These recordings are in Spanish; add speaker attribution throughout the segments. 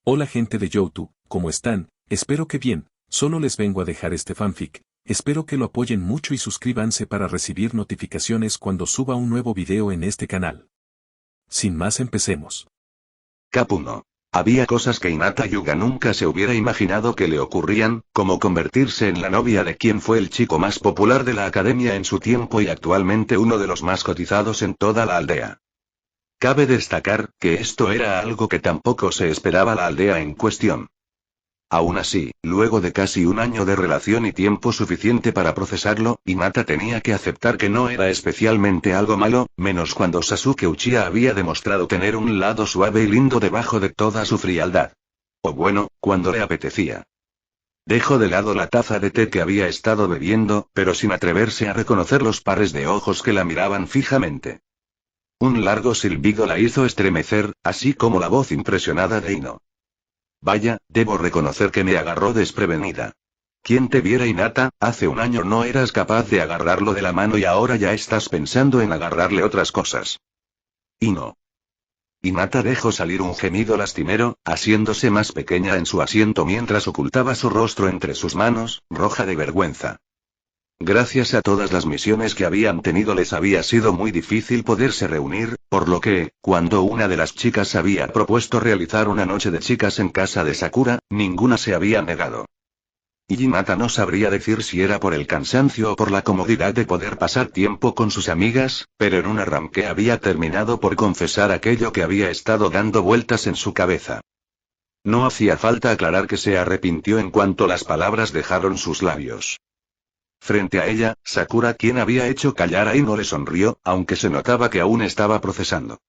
Speaker 1: Hola gente de Youtu, ¿cómo están? Espero que bien, solo les vengo a dejar este fanfic, espero que lo apoyen mucho y suscríbanse para recibir notificaciones cuando suba un nuevo video en este canal. Sin más empecemos.
Speaker 2: Cap 1. Había cosas que Hinata Hyuga nunca se hubiera imaginado que le ocurrían, como convertirse en la novia de quien fue el chico más popular de la academia en su tiempo y actualmente uno de los más cotizados en toda la aldea. Cabe destacar, que esto era algo que tampoco se esperaba la aldea en cuestión. Aún así, luego de casi un año de relación y tiempo suficiente para procesarlo, Hinata tenía que aceptar que no era especialmente algo malo, menos cuando Sasuke Uchiha había demostrado tener un lado suave y lindo debajo de toda su frialdad. O bueno, cuando le apetecía. Dejó de lado la taza de té que había estado bebiendo, pero sin atreverse a reconocer los pares de ojos que la miraban fijamente. Un largo silbido la hizo estremecer, así como la voz impresionada de Ino. Vaya, debo reconocer que me agarró desprevenida. ¿Quién te viera, Hinata? Hace un año no eras capaz de agarrarlo de la mano y ahora ya estás pensando en agarrarle otras cosas. Ino. Hinata dejó salir un gemido lastimero, haciéndose más pequeña en su asiento mientras ocultaba su rostro entre sus manos, roja de vergüenza. Gracias a todas las misiones que habían tenido les había sido muy difícil poderse reunir, por lo que, cuando una de las chicas había propuesto realizar una noche de chicas en casa de Sakura, ninguna se había negado. Y Hinata no sabría decir si era por el cansancio o por la comodidad de poder pasar tiempo con sus amigas, pero en un arranque había terminado por confesar aquello que había estado dando vueltas en su cabeza. No hacía falta aclarar que se arrepintió en cuanto las palabras dejaron sus labios. Frente a ella, Sakura, quien había hecho callar a Ino, le sonrió, aunque se notaba que aún estaba procesando.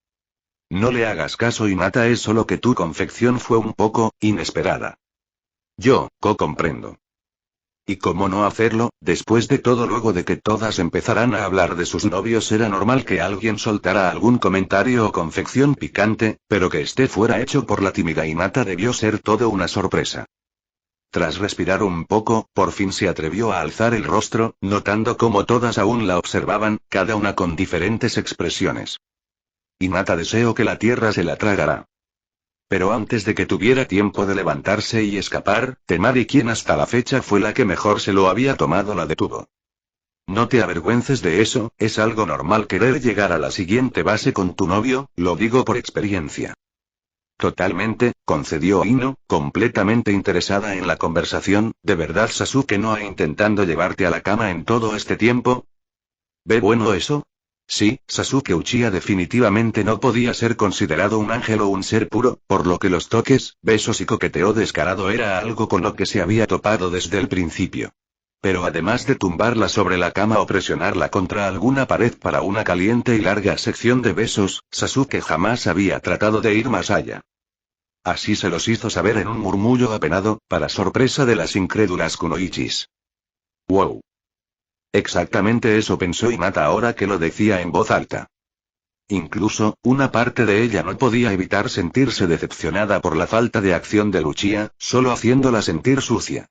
Speaker 2: No le hagas caso, Hinata, es solo que tu confección fue un poco inesperada. Yo comprendo. ¿Y cómo no hacerlo? Después de todo, luego de que todas empezaran a hablar de sus novios, era normal que alguien soltara algún comentario o confección picante, pero que esté fuera hecho por la tímida Hinata debió ser todo una sorpresa. Tras respirar un poco, por fin se atrevió a alzar el rostro, notando cómo todas aún la observaban, cada una con diferentes expresiones. Hinata, deseo que la tierra se la tragará. Pero antes de que tuviera tiempo de levantarse y escapar, Temari, quien hasta la fecha fue la que mejor se lo había tomado, la detuvo. No te avergüences de eso, es algo normal querer llegar a la siguiente base con tu novio, lo digo por experiencia. Totalmente, concedió Ino, completamente interesada en la conversación. ¿De verdad Sasuke no ha intentando llevarte a la cama en todo este tiempo? ¿Ve bueno eso? Sí, Sasuke Uchiha definitivamente no podía ser considerado un ángel o un ser puro, por lo que los toques, besos y coqueteo descarado era algo con lo que se había topado desde el principio. Pero además de tumbarla sobre la cama o presionarla contra alguna pared para una caliente y larga sección de besos, Sasuke jamás había tratado de ir más allá. Así se los hizo saber en un murmullo apenado, para sorpresa de las incrédulas kunoichis. ¡Wow! Exactamente eso pensó Hinata ahora que lo decía en voz alta. Incluso, una parte de ella no podía evitar sentirse decepcionada por la falta de acción de Uchiha, solo haciéndola sentir sucia.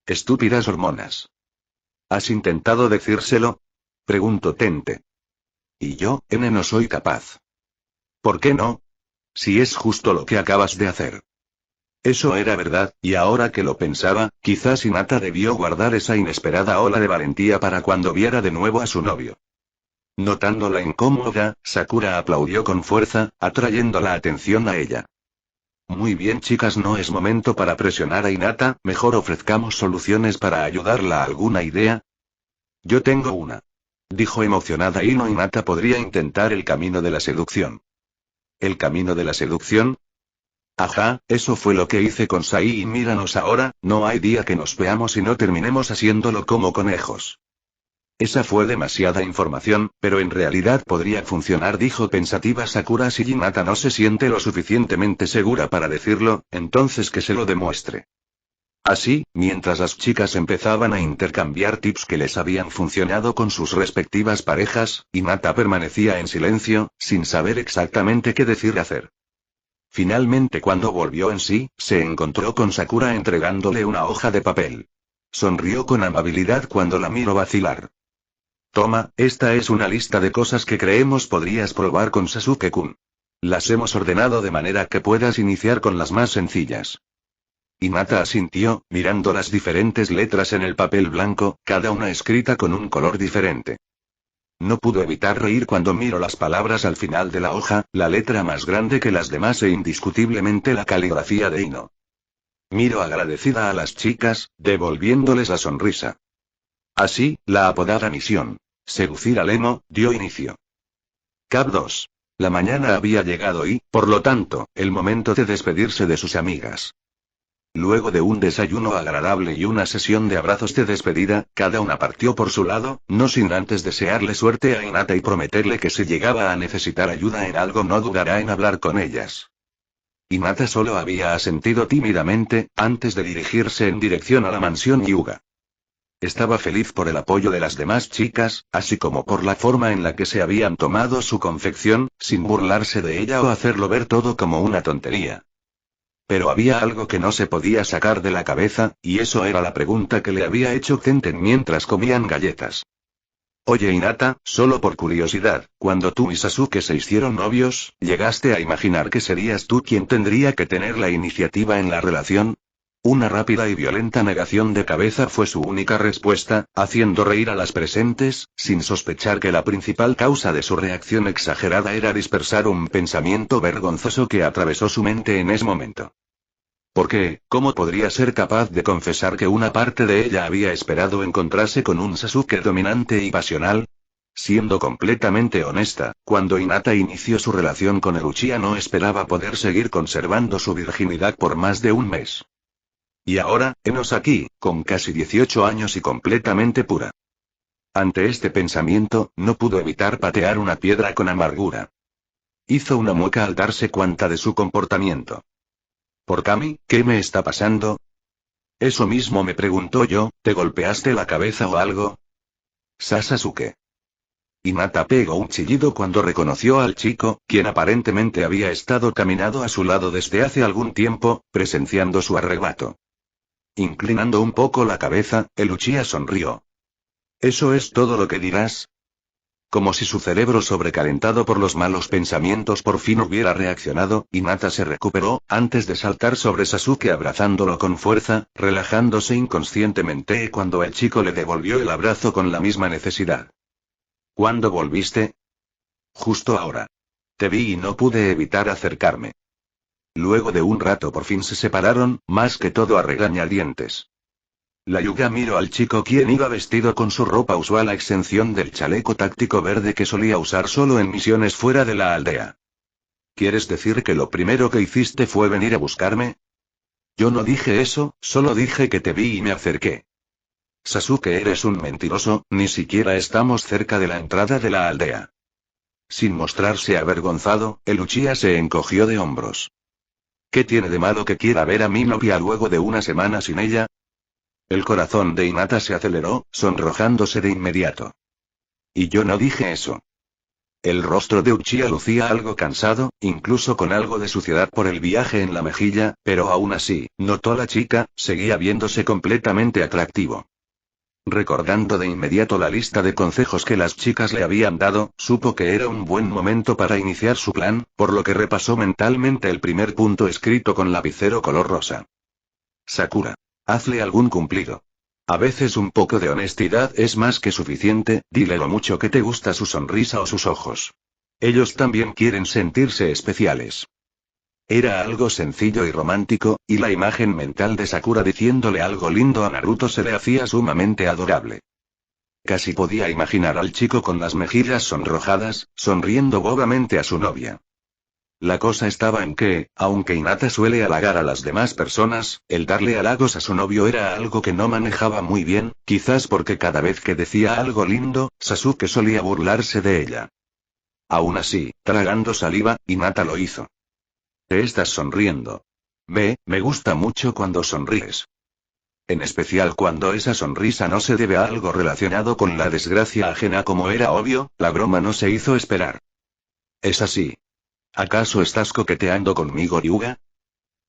Speaker 2: Estúpidas hormonas. ¿Has intentado decírselo? Preguntó Tente. Y yo, no soy capaz. ¿Por qué no? Si es justo lo que acabas de hacer. Eso era verdad, y ahora que lo pensaba, quizás Hinata debió guardar esa inesperada ola de valentía para cuando viera de nuevo a su novio. Notándola incómoda, Sakura aplaudió con fuerza, atrayendo la atención a ella. Muy bien, chicas, no es momento para presionar a Hinata, mejor ofrezcamos soluciones para ayudarla. ¿Alguna idea? Yo tengo una. Dijo emocionada Ino. Hinata podría intentar el camino de la seducción. ¿El camino de la seducción? Ajá, eso fue lo que hice con Sai y míranos ahora, no hay día que nos veamos y no terminemos haciéndolo como conejos. Esa fue demasiada información, pero en realidad podría funcionar, dijo pensativa Sakura. Si Hinata no se siente lo suficientemente segura para decirlo, entonces que se lo demuestre. Así, mientras las chicas empezaban a intercambiar tips que les habían funcionado con sus respectivas parejas, Hinata permanecía en silencio, sin saber exactamente qué decir y hacer. Finalmente, cuando volvió en sí, se encontró con Sakura entregándole una hoja de papel. Sonrió con amabilidad cuando la miró vacilar. Toma, esta es una lista de cosas que creemos podrías probar con Sasuke-kun. Las hemos ordenado de manera que puedas iniciar con las más sencillas. Hinata asintió, mirando las diferentes letras en el papel blanco, cada una escrita con un color diferente. No pudo evitar reír cuando miró las palabras al final de la hoja, la letra más grande que las demás e indiscutiblemente la caligrafía de Ino. Miró agradecida a las chicas, devolviéndoles la sonrisa. Así, la apodada misión, seducir al emo, dio inicio. Cap 2. La mañana había llegado y, por lo tanto, el momento de despedirse de sus amigas. Luego de un desayuno agradable y una sesión de abrazos de despedida, cada una partió por su lado, no sin antes desearle suerte a Hinata y prometerle que si llegaba a necesitar ayuda en algo no dudará en hablar con ellas. Hinata solo había asentido tímidamente, antes de dirigirse en dirección a la mansión Hyuga. Estaba feliz por el apoyo de las demás chicas, así como por la forma en la que se habían tomado su confección, sin burlarse de ella o hacerlo ver todo como una tontería. Pero había algo que no se podía sacar de la cabeza, y eso era la pregunta que le había hecho Kenten mientras comían galletas. Oye Hinata, solo por curiosidad, cuando tú y Sasuke se hicieron novios, ¿llegaste a imaginar que serías tú quien tendría que tener la iniciativa en la relación? Una rápida y violenta negación de cabeza fue su única respuesta, haciendo reír a las presentes, sin sospechar que la principal causa de su reacción exagerada era dispersar un pensamiento vergonzoso que atravesó su mente en ese momento. ¿Por qué? ¿Cómo podría ser capaz de confesar que una parte de ella había esperado encontrarse con un Sasuke dominante y pasional? Siendo completamente honesta, cuando Hinata inició su relación con el Uchiha no esperaba poder seguir conservando su virginidad por más de un mes. Y ahora, henos aquí, con casi 18 años y completamente pura. Ante este pensamiento, no pudo evitar patear una piedra con amargura. Hizo una mueca al darse cuenta de su comportamiento. ¿Por Kami, qué me está pasando? Eso mismo me preguntó yo, ¿te golpeaste la cabeza o algo? Sasuke. Hinata pegó un chillido cuando reconoció al chico, quien aparentemente había estado caminando a su lado desde hace algún tiempo, presenciando su arrebato. Inclinando un poco la cabeza, el Uchiha sonrió. ¿Eso es todo lo que dirás? Como si su cerebro sobrecalentado por los malos pensamientos por fin hubiera reaccionado, Hinata se recuperó, antes de saltar sobre Sasuke abrazándolo con fuerza, relajándose inconscientemente cuando el chico le devolvió el abrazo con la misma necesidad. ¿Cuándo volviste? Justo ahora. Te vi y no pude evitar acercarme. Luego de un rato por fin se separaron, más que todo a regañadientes. La Hyuga miró al chico quien iba vestido con su ropa usual a excepción del chaleco táctico verde que solía usar solo en misiones fuera de la aldea. ¿Quieres decir que lo primero que hiciste fue venir a buscarme? Yo no dije eso, solo dije que te vi y me acerqué. Sasuke, eres un mentiroso, ni siquiera estamos cerca de la entrada de la aldea. Sin mostrarse avergonzado, el Uchiha se encogió de hombros. ¿Qué tiene de malo que quiera ver a mi novia luego de una semana sin ella? El corazón de Hinata se aceleró, sonrojándose de inmediato. Y yo no dije eso. El rostro de Uchiha lucía algo cansado, incluso con algo de suciedad por el viaje en la mejilla, pero aún así, notó la chica, seguía viéndose completamente atractivo. Recordando de inmediato la lista de consejos que las chicas le habían dado, supo que era un buen momento para iniciar su plan, por lo que repasó mentalmente el primer punto escrito con lapicero color rosa. Sakura. Hazle algún cumplido. A veces un poco de honestidad es más que suficiente, dile lo mucho que te gusta su sonrisa o sus ojos. Ellos también quieren sentirse especiales. Era algo sencillo y romántico, y la imagen mental de Sakura diciéndole algo lindo a Naruto se le hacía sumamente adorable. Casi podía imaginar al chico con las mejillas sonrojadas, sonriendo bobamente a su novia. La cosa estaba en que, aunque Hinata suele halagar a las demás personas, el darle halagos a su novio era algo que no manejaba muy bien, quizás porque cada vez que decía algo lindo, Sasuke solía burlarse de ella. Aún así, tragando saliva, Hinata lo hizo. Te estás sonriendo. Me gusta mucho cuando sonríes. En especial cuando esa sonrisa no se debe a algo relacionado con la desgracia ajena como era obvio, la broma no se hizo esperar. Es así. ¿Acaso estás coqueteando conmigo, Hyuga?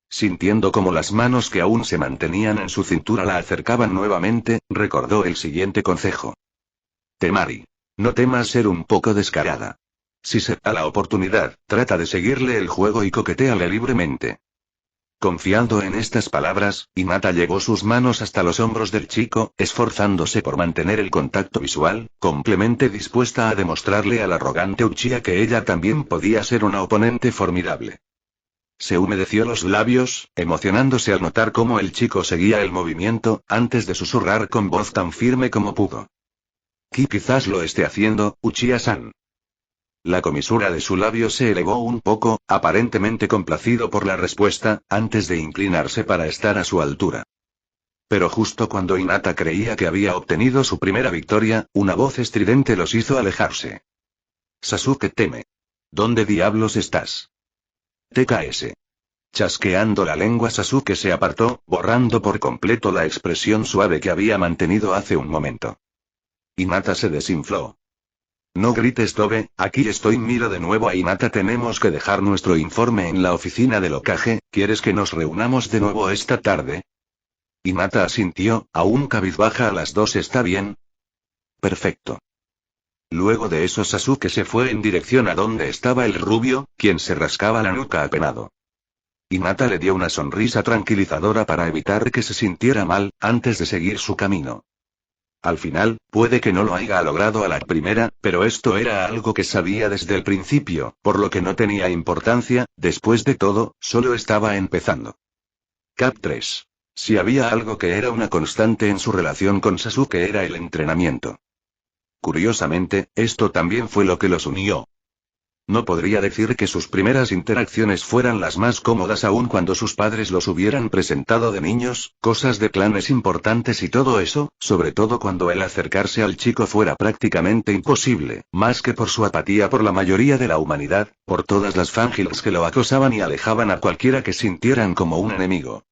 Speaker 2: Sintiendo como las manos que aún se mantenían en su cintura la acercaban nuevamente, recordó el siguiente consejo. Temari. No temas ser un poco descarada. Si se da la oportunidad, trata de seguirle el juego y coquetéale libremente. Confiando en estas palabras, Hinata llevó sus manos hasta los hombros del chico, esforzándose por mantener el contacto visual, completamente dispuesta a demostrarle al arrogante Uchiha que ella también podía ser una oponente formidable. Se humedeció los labios, emocionándose al notar cómo el chico seguía el movimiento, antes de susurrar con voz tan firme como pudo. Quizás lo esté haciendo, Uchiha-san. La comisura de su labio se elevó un poco, aparentemente complacido por la respuesta, antes de inclinarse para estar a su altura. Pero justo cuando Hinata creía que había obtenido su primera victoria, una voz estridente los hizo alejarse. Sasuke teme. ¿Dónde diablos estás? TKS. Chasqueando la lengua, Sasuke se apartó, borrando por completo la expresión suave que había mantenido hace un momento. Hinata se desinfló. No grites, Tobe, aquí estoy. Miro de nuevo a Hinata. Tenemos que dejar nuestro informe en la oficina del Hokage. ¿Quieres que nos reunamos de nuevo esta tarde? Hinata asintió, aún cabizbaja. A las 2 está bien. Perfecto. Luego de eso Sasuke se fue en dirección a donde estaba el rubio, quien se rascaba la nuca apenado. Hinata le dio una sonrisa tranquilizadora para evitar que se sintiera mal, antes de seguir su camino. Al final, puede que no lo haya logrado a la primera, pero esto era algo que sabía desde el principio, por lo que no tenía importancia. Después de todo, solo estaba empezando. Cap 3. Si había algo que era una constante en su relación con Sasuke era el entrenamiento. Curiosamente, esto también fue lo que los unió. No podría decir que sus primeras interacciones fueran las más cómodas aun cuando sus padres los hubieran presentado de niños, cosas de clanes importantes y todo eso, sobre todo cuando el acercarse al chico fuera prácticamente imposible, más que por su apatía por la mayoría de la humanidad, por todas las fangirls que lo acosaban y alejaban a cualquiera que sintieran como un enemigo.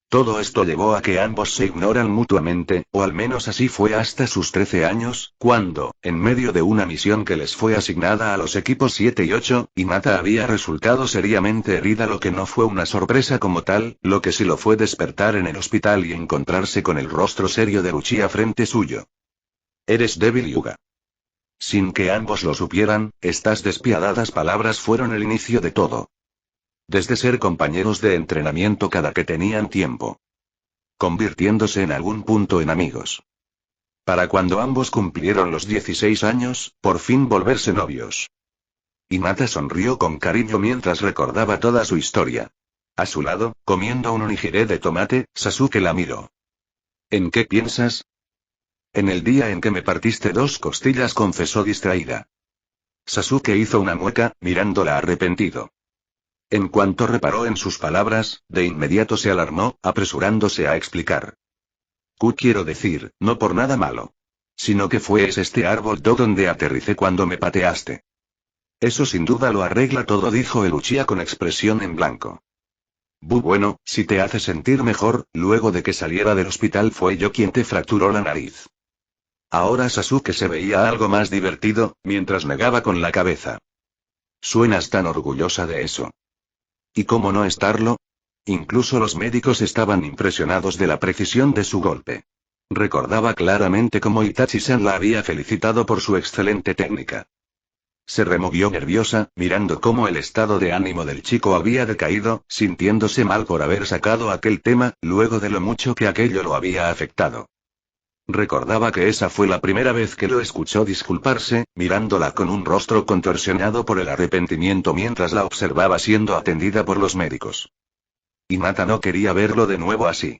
Speaker 2: Todo esto llevó a que ambos se ignoran mutuamente, o al menos así fue hasta sus 13 años, cuando, en medio de una misión que les fue asignada a los equipos 7 y 8, Hinata había resultado seriamente herida, lo que no fue una sorpresa como tal, lo que sí lo fue despertar en el hospital y encontrarse con el rostro serio de Uchiha frente suyo. Eres débil, Hyuga. Sin que ambos lo supieran, estas despiadadas palabras fueron el inicio de todo. Desde ser compañeros de entrenamiento cada que tenían tiempo, convirtiéndose en algún punto en amigos. Para cuando ambos cumplieron los 16 años, por fin volverse novios. Hinata sonrió con cariño mientras recordaba toda su historia. A su lado, comiendo un onigiri de tomate, Sasuke la miró. ¿En qué piensas? En el día en que me partiste 2 costillas, confesó distraída. Sasuke hizo una mueca, mirándola arrepentido. En cuanto reparó en sus palabras, de inmediato se alarmó, apresurándose a explicar. Quiero decir, no por nada malo. Sino que fue este árbol donde aterricé cuando me pateaste. Eso sin duda lo arregla todo, dijo el Uchiha con expresión en blanco. Bueno, si te hace sentir mejor, luego de que saliera del hospital fue yo quien te fracturó la nariz. Ahora Sasuke se veía algo más divertido, mientras negaba con la cabeza. Suenas tan orgullosa de eso. ¿Y cómo no estarlo? Incluso los médicos estaban impresionados de la precisión de su golpe. Recordaba claramente cómo Itachi-san la había felicitado por su excelente técnica. Se removió nerviosa, mirando cómo el estado de ánimo del chico había decaído, sintiéndose mal por haber sacado aquel tema, luego de lo mucho que aquello lo había afectado. Recordaba que esa fue la primera vez que lo escuchó disculparse, mirándola con un rostro contorsionado por el arrepentimiento mientras la observaba siendo atendida por los médicos. Hinata no quería verlo de nuevo así.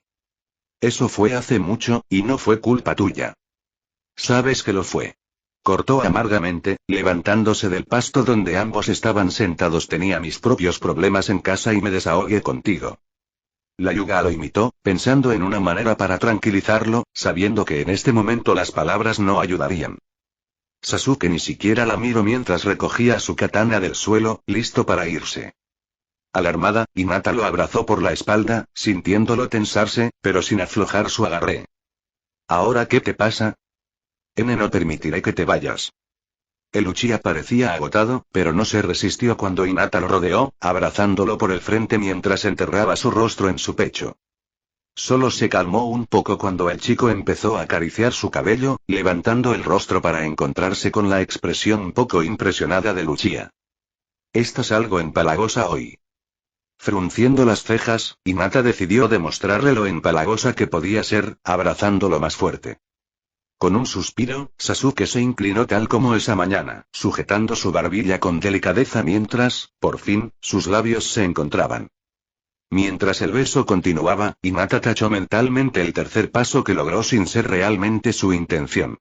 Speaker 2: Eso fue hace mucho, y no fue culpa tuya. Sabes que lo fue. Cortó amargamente, levantándose del pasto donde ambos estaban sentados. Tenía mis propios problemas en casa y me desahogué contigo. La Hyuga lo imitó, pensando en una manera para tranquilizarlo, sabiendo que en este momento las palabras no ayudarían. Sasuke ni siquiera la miró mientras recogía su katana del suelo, listo para irse. Alarmada, Hinata lo abrazó por la espalda, sintiéndolo tensarse, pero sin aflojar su agarre. ¿Ahora qué te pasa? No permitiré que te vayas. El Uchiha parecía agotado, pero no se resistió cuando Hinata lo rodeó, abrazándolo por el frente mientras enterraba su rostro en su pecho. Solo se calmó un poco cuando el chico empezó a acariciar su cabello, levantando el rostro para encontrarse con la expresión un poco impresionada de Lucia. «Estás algo empalagosa hoy». Frunciendo las cejas, Hinata decidió demostrarle lo empalagosa que podía ser, abrazándolo más fuerte. Con un suspiro, Sasuke se inclinó tal como esa mañana, sujetando su barbilla con delicadeza mientras, por fin, sus labios se encontraban. Mientras el beso continuaba, Hinata tachó mentalmente el tercer paso que logró sin ser realmente su intención.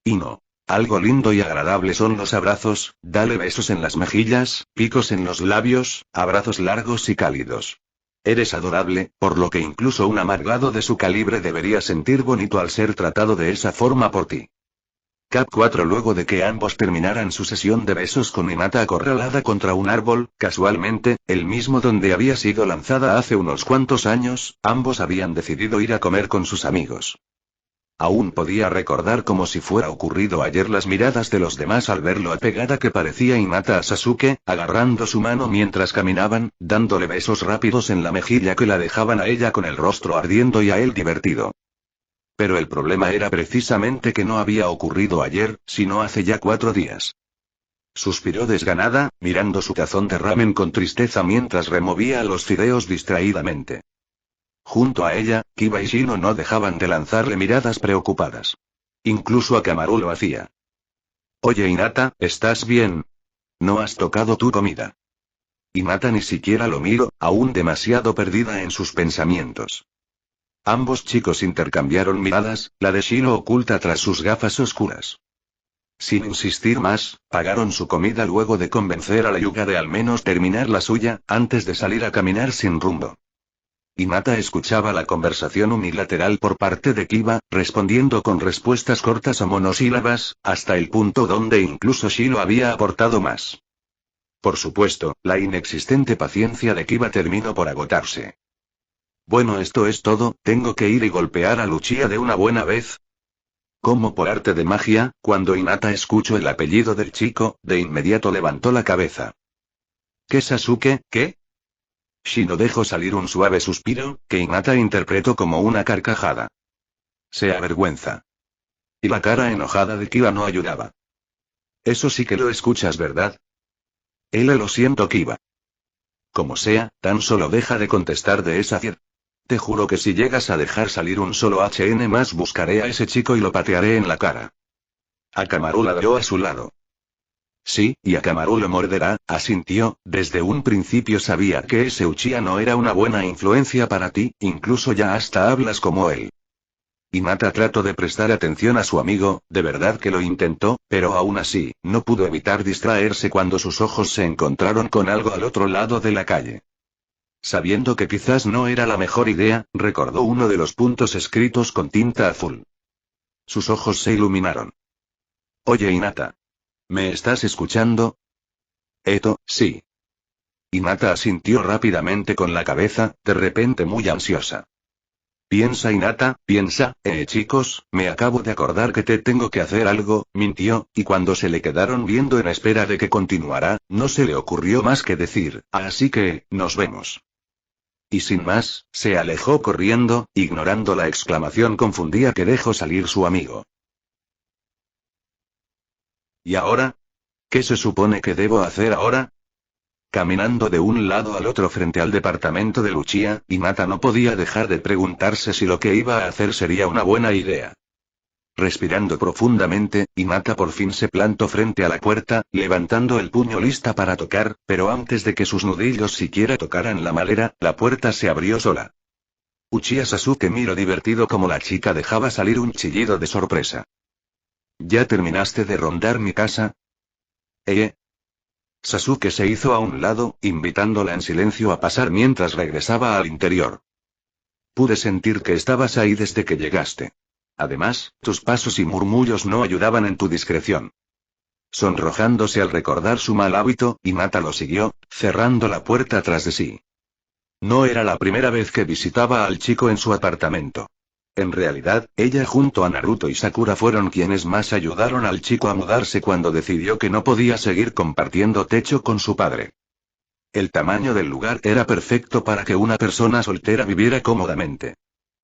Speaker 2: Y no. Algo lindo y agradable son los abrazos, dale besos en las mejillas, picos en los labios, abrazos largos y cálidos. Eres adorable, por lo que incluso un amargado de su calibre debería sentir bonito al ser tratado de esa forma por ti. Cap 4. Luego de que ambos terminaran su sesión de besos con Hinata acorralada contra un árbol, casualmente, el mismo donde había sido lanzada hace unos cuantos años, ambos habían decidido ir a comer con sus amigos. Aún podía recordar como si fuera ocurrido ayer las miradas de los demás al ver lo apegada que parecía Hinata a Sasuke, agarrando su mano mientras caminaban, dándole besos rápidos en la mejilla que la dejaban a ella con el rostro ardiendo y a él divertido. Pero el problema era precisamente que no había ocurrido ayer, sino hace ya 4 días. Suspiró desganada, mirando su tazón de ramen con tristeza mientras removía los fideos distraídamente. Junto a ella, Kiba y Shino no dejaban de lanzarle miradas preocupadas. Incluso Akamaru lo hacía. Oye Hinata, ¿estás bien? ¿No has tocado tu comida? Hinata ni siquiera lo miró, aún demasiado perdida en sus pensamientos. Ambos chicos intercambiaron miradas, la de Shino oculta tras sus gafas oscuras. Sin insistir más, pagaron su comida luego de convencer a la Hyuga de al menos terminar la suya, antes de salir a caminar sin rumbo. Hinata escuchaba la conversación unilateral por parte de Kiba, respondiendo con respuestas cortas o monosílabas, hasta el punto donde incluso Shino había aportado más. Por supuesto, la inexistente paciencia de Kiba terminó por agotarse. Bueno, esto es todo, tengo que ir y golpear a Lucia de una buena vez. Como por arte de magia, cuando Hinata escuchó el apellido del chico, de inmediato levantó la cabeza. ¿Qué Sasuke, qué? Shino dejó salir un suave suspiro, que Hinata interpretó como una carcajada. Se avergüenza. Y la cara enojada de Kiba no ayudaba. Eso sí que lo escuchas, ¿verdad? Lo siento, Kiba. Como sea, tan solo deja de contestar de esa fiera. Te juro que si llegas a dejar salir un solo HN más buscaré a ese chico y lo patearé en la cara. Akamaru ladró a su lado. Sí, y Akamaru lo morderá, asintió, desde un principio sabía que ese Uchiha no era una buena influencia para ti, incluso ya hasta hablas como él. Hinata trató de prestar atención a su amigo, de verdad que lo intentó, pero aún así, no pudo evitar distraerse cuando sus ojos se encontraron con algo al otro lado de la calle. Sabiendo que quizás no era la mejor idea, recordó uno de los puntos escritos con tinta azul. Sus ojos se iluminaron. Oye Hinata. ¿Me estás escuchando? Sí. Hinata asintió rápidamente con la cabeza, de repente muy ansiosa. Piensa Hinata, piensa, chicos, me acabo de acordar que te tengo que hacer algo, mintió, y cuando se le quedaron viendo en espera de que continuara, no se le ocurrió más que decir, así que, nos vemos. Y sin más, se alejó corriendo, ignorando la exclamación confundida que dejó salir su amigo. ¿Y ahora? ¿Qué se supone que debo hacer ahora? Caminando de un lado al otro frente al departamento de Lucia, Hinata no podía dejar de preguntarse si lo que iba a hacer sería una buena idea. Respirando profundamente, Hinata por fin se plantó frente a la puerta, levantando el puño lista para tocar, pero antes de que sus nudillos siquiera tocaran la madera, la puerta se abrió sola. Uchiha Sasuke miró divertido como la chica dejaba salir un chillido de sorpresa. ¿Ya terminaste de rondar mi casa? Sasuke se hizo a un lado, invitándola en silencio a pasar mientras regresaba al interior. Pude sentir que estabas ahí desde que llegaste. Además, tus pasos y murmullos no ayudaban en tu discreción. Sonrojándose al recordar su mal hábito, Hinata lo siguió, cerrando la puerta tras de sí. No era la primera vez que visitaba al chico en su apartamento. En realidad, ella junto a Naruto y Sakura fueron quienes más ayudaron al chico a mudarse cuando decidió que no podía seguir compartiendo techo con su padre. El tamaño del lugar era perfecto para que una persona soltera viviera cómodamente.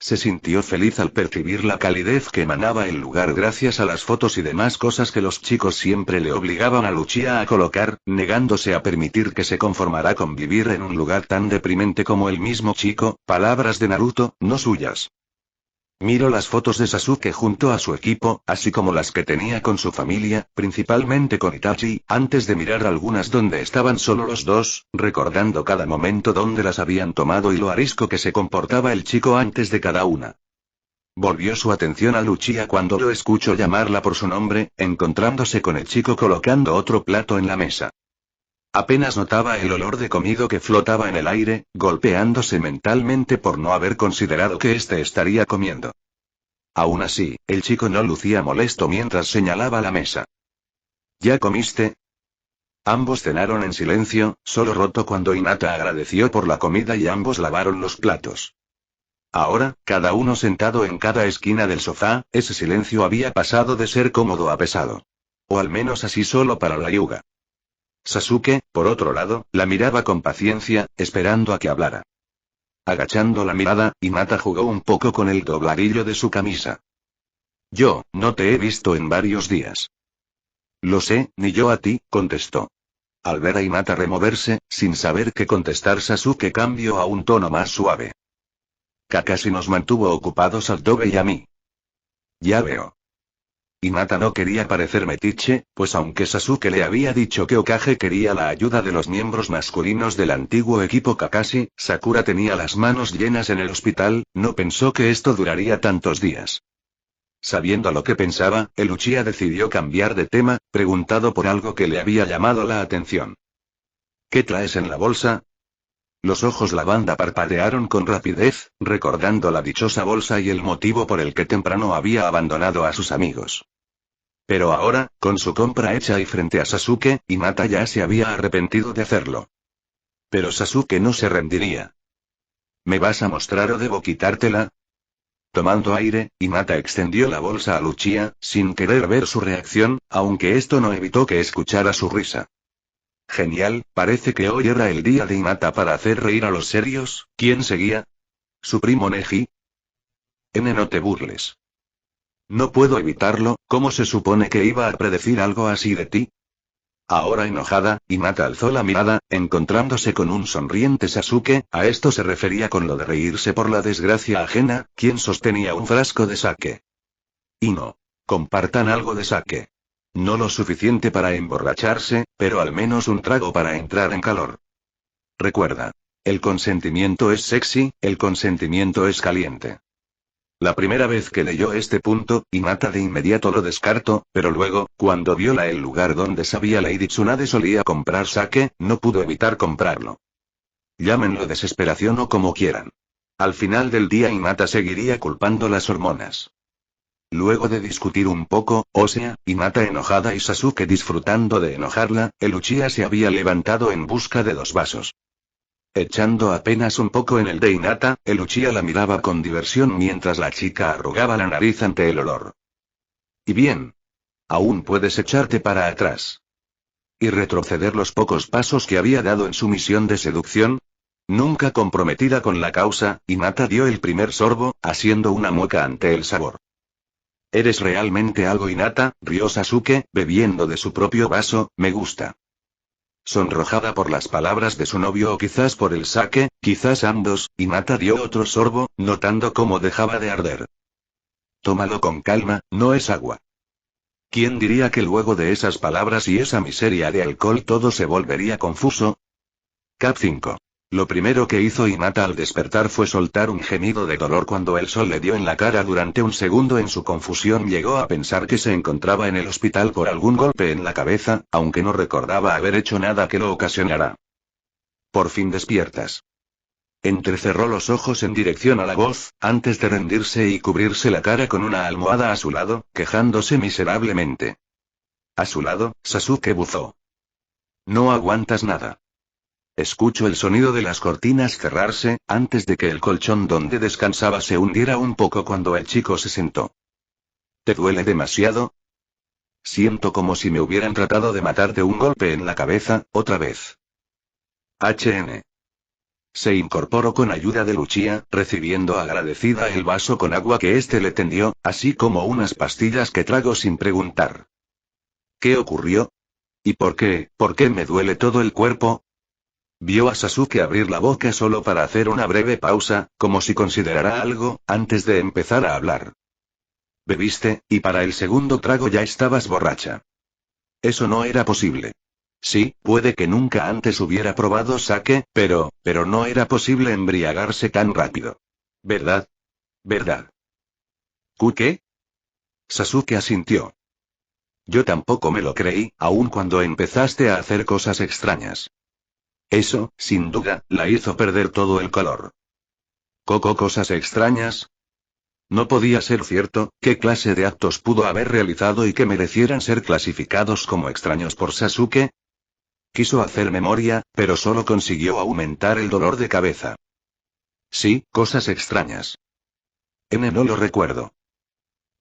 Speaker 2: Se sintió feliz al percibir la calidez que emanaba el lugar gracias a las fotos y demás cosas que los chicos siempre le obligaban a Lucia a colocar, negándose a permitir que se conformara con vivir en un lugar tan deprimente como el mismo chico, palabras de Naruto, no suyas. Miro las fotos de Sasuke junto a su equipo, así como las que tenía con su familia, principalmente con Itachi, antes de mirar algunas donde estaban solo los dos, recordando cada momento donde las habían tomado y lo arisco que se comportaba el chico antes de cada una. Volvió su atención a Lucia cuando lo escuchó llamarla por su nombre, encontrándose con el chico colocando otro plato en la mesa. Apenas notaba el olor de comido que flotaba en el aire, golpeándose mentalmente por no haber considerado que éste estaría comiendo. Aún así, el chico no lucía molesto mientras señalaba la mesa. ¿Ya comiste? Ambos cenaron en silencio, solo roto cuando Hinata agradeció por la comida y ambos lavaron los platos. Ahora, cada uno sentado en cada esquina del sofá, ese silencio había pasado de ser cómodo a pesado. O al menos así solo para la Hyuga. Sasuke, por otro lado, la miraba con paciencia, esperando a que hablara. Agachando la mirada, Hinata jugó un poco con el dobladillo de su camisa. Yo, no te he visto en varios días. Lo sé, ni yo a ti, contestó. Al ver a Hinata removerse, sin saber qué contestar, Sasuke cambió a un tono más suave. Kakashi nos mantuvo ocupados al Tobe y a mí. Ya veo. Hinata no quería parecer metiche, pues aunque Sasuke le había dicho que Hokage quería la ayuda de los miembros masculinos del antiguo equipo Kakashi, Sakura tenía las manos llenas en el hospital, no pensó que esto duraría tantos días. Sabiendo lo que pensaba, el Uchiha decidió cambiar de tema, preguntado por algo que le había llamado la atención. ¿Qué traes en la bolsa? Los ojos lavanda parpadearon con rapidez, recordando la dichosa bolsa y el motivo por el que temprano había abandonado a sus amigos. Pero ahora, con su compra hecha y frente a Sasuke, Hinata ya se había arrepentido de hacerlo. Pero Sasuke no se rendiría. ¿Me vas a mostrar o debo quitártela? Tomando aire, Hinata extendió la bolsa a Lucia, sin querer ver su reacción, aunque esto no evitó que escuchara su risa. Genial, parece que hoy era el día de Hinata para hacer reír a los serios. ¿Quién seguía? ¿Su primo Neji? No te burles. No puedo evitarlo, ¿cómo se supone que iba a predecir algo así de ti? Ahora enojada, Hinata alzó la mirada, encontrándose con un sonriente Sasuke, a esto se refería con lo de reírse por la desgracia ajena, quien sostenía un frasco de sake. Y no. Compartan algo de sake. No lo suficiente para emborracharse, pero al menos un trago para entrar en calor. Recuerda. El consentimiento es sexy, el consentimiento es caliente. La primera vez que leyó este punto, Hinata de inmediato lo descartó, pero luego, cuando vio el lugar donde sabía Lady Tsunade solía comprar sake, no pudo evitar comprarlo. Llámenlo desesperación o como quieran. Al final del día Hinata seguiría culpando las hormonas. Luego de discutir un poco, o sea, Hinata enojada y Sasuke disfrutando de enojarla, el Uchiha se había levantado en busca de 2 vasos. Echando apenas un poco en el de Hinata, el Uchiha la miraba con diversión mientras la chica arrugaba la nariz ante el olor. Y bien. Aún puedes echarte para atrás. Y retroceder los pocos pasos que había dado en su misión de seducción. Nunca comprometida con la causa, Hinata dio el primer sorbo, haciendo una mueca ante el sabor. ¿Eres realmente algo Hinata? Rió Sasuke, bebiendo de su propio vaso, me gusta. Sonrojada por las palabras de su novio o quizás por el sake, quizás ambos, Hinata dio otro sorbo, notando cómo dejaba de arder. Tómalo con calma, no es agua. ¿Quién diría que luego de esas palabras y esa miseria de alcohol todo se volvería confuso? Cap 5. Lo primero que hizo Hinata al despertar fue soltar un gemido de dolor cuando el sol le dio en la cara. Durante un segundo en su confusión llegó a pensar que se encontraba en el hospital por algún golpe en la cabeza, aunque no recordaba haber hecho nada que lo ocasionara. Por fin despiertas. Entrecerró los ojos en dirección a la voz, antes de rendirse y cubrirse la cara con una almohada a su lado, quejándose miserablemente. A su lado, Sasuke buzó. No aguantas nada. Escucho el sonido de las cortinas cerrarse, antes de que el colchón donde descansaba se hundiera un poco cuando el chico se sentó. ¿Te duele demasiado? Siento como si me hubieran tratado de matar de un golpe en la cabeza, otra vez. HN. Se incorporó con ayuda de Luchia, recibiendo agradecida el vaso con agua que éste le tendió, así como unas pastillas que tragó sin preguntar. ¿Qué ocurrió? ¿Y por qué me duele todo el cuerpo? Vio a Sasuke abrir la boca solo para hacer una breve pausa, como si considerara algo, antes de empezar a hablar. Bebiste, y para el segundo trago ya estabas borracha. Eso no era posible. Sí, puede que nunca antes hubiera probado sake, pero no era posible embriagarse tan rápido. ¿Verdad? ¿Verdad? ¿Qué? Sasuke asintió. Yo tampoco me lo creí, aun cuando empezaste a hacer cosas extrañas. Eso, sin duda, la hizo perder todo el color. ¿Cosas extrañas? No podía ser cierto. ¿Qué clase de actos pudo haber realizado y que merecieran ser clasificados como extraños por Sasuke? Quiso hacer memoria, pero solo consiguió aumentar el dolor de cabeza. Sí, cosas extrañas. No lo recuerdo.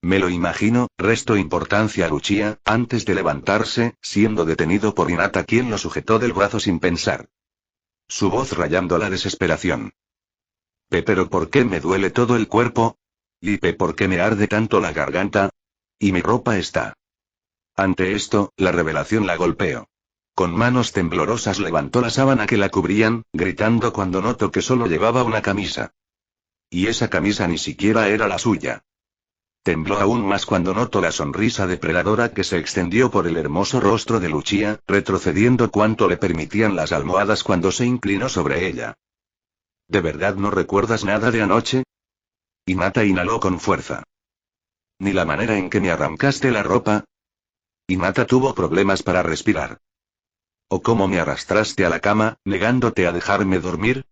Speaker 2: Me lo imagino. Restó importancia a Luchia, antes de levantarse, siendo detenido por Hinata, quien lo sujetó del brazo sin pensar. Su voz rayando la desesperación. Pero ¿por qué me duele todo el cuerpo? ¿Por qué me arde tanto la garganta? Y mi ropa está. Ante esto, la revelación la golpeó. Con manos temblorosas levantó la sábana que la cubrían, gritando cuando notó que solo llevaba una camisa. Y esa camisa ni siquiera era la suya. Tembló aún más cuando notó la sonrisa depredadora que se extendió por el hermoso rostro de Luchia, retrocediendo cuanto le permitían las almohadas cuando se inclinó sobre ella. ¿De verdad no recuerdas nada de anoche? Hinata inhaló con fuerza. ¿Ni la manera en que me arrancaste la ropa? Hinata tuvo problemas para respirar. ¿O cómo me arrastraste a la cama, negándote a dejarme dormir?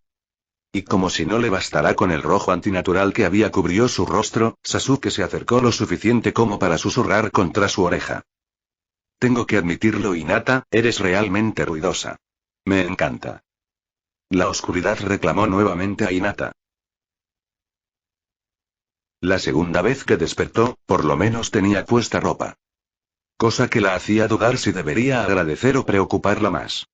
Speaker 2: Y como si no le bastara con el rojo antinatural que había cubrió su rostro, Sasuke se acercó lo suficiente como para susurrar contra su oreja. Tengo que admitirlo, Hinata, eres realmente ruidosa. Me encanta. La oscuridad reclamó nuevamente a Hinata. La segunda vez que despertó, por lo menos tenía puesta ropa. Cosa que la hacía dudar si debería agradecer o preocuparla más.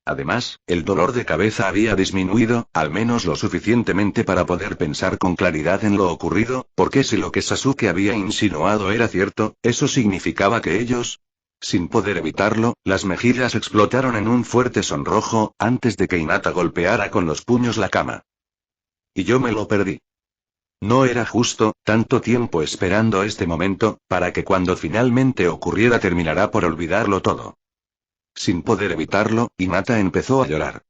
Speaker 2: Además, el dolor de cabeza había disminuido, al menos lo suficientemente para poder pensar con claridad en lo ocurrido, porque si lo que Sasuke había insinuado era cierto, eso significaba que ellos... Sin poder evitarlo, las mejillas explotaron en un fuerte sonrojo, antes de que Hinata golpeara con los puños la cama. Y yo me lo perdí. No era justo, tanto tiempo esperando este momento, para que cuando finalmente ocurriera terminara por olvidarlo todo. Sin poder evitarlo, Hinata empezó a llorar.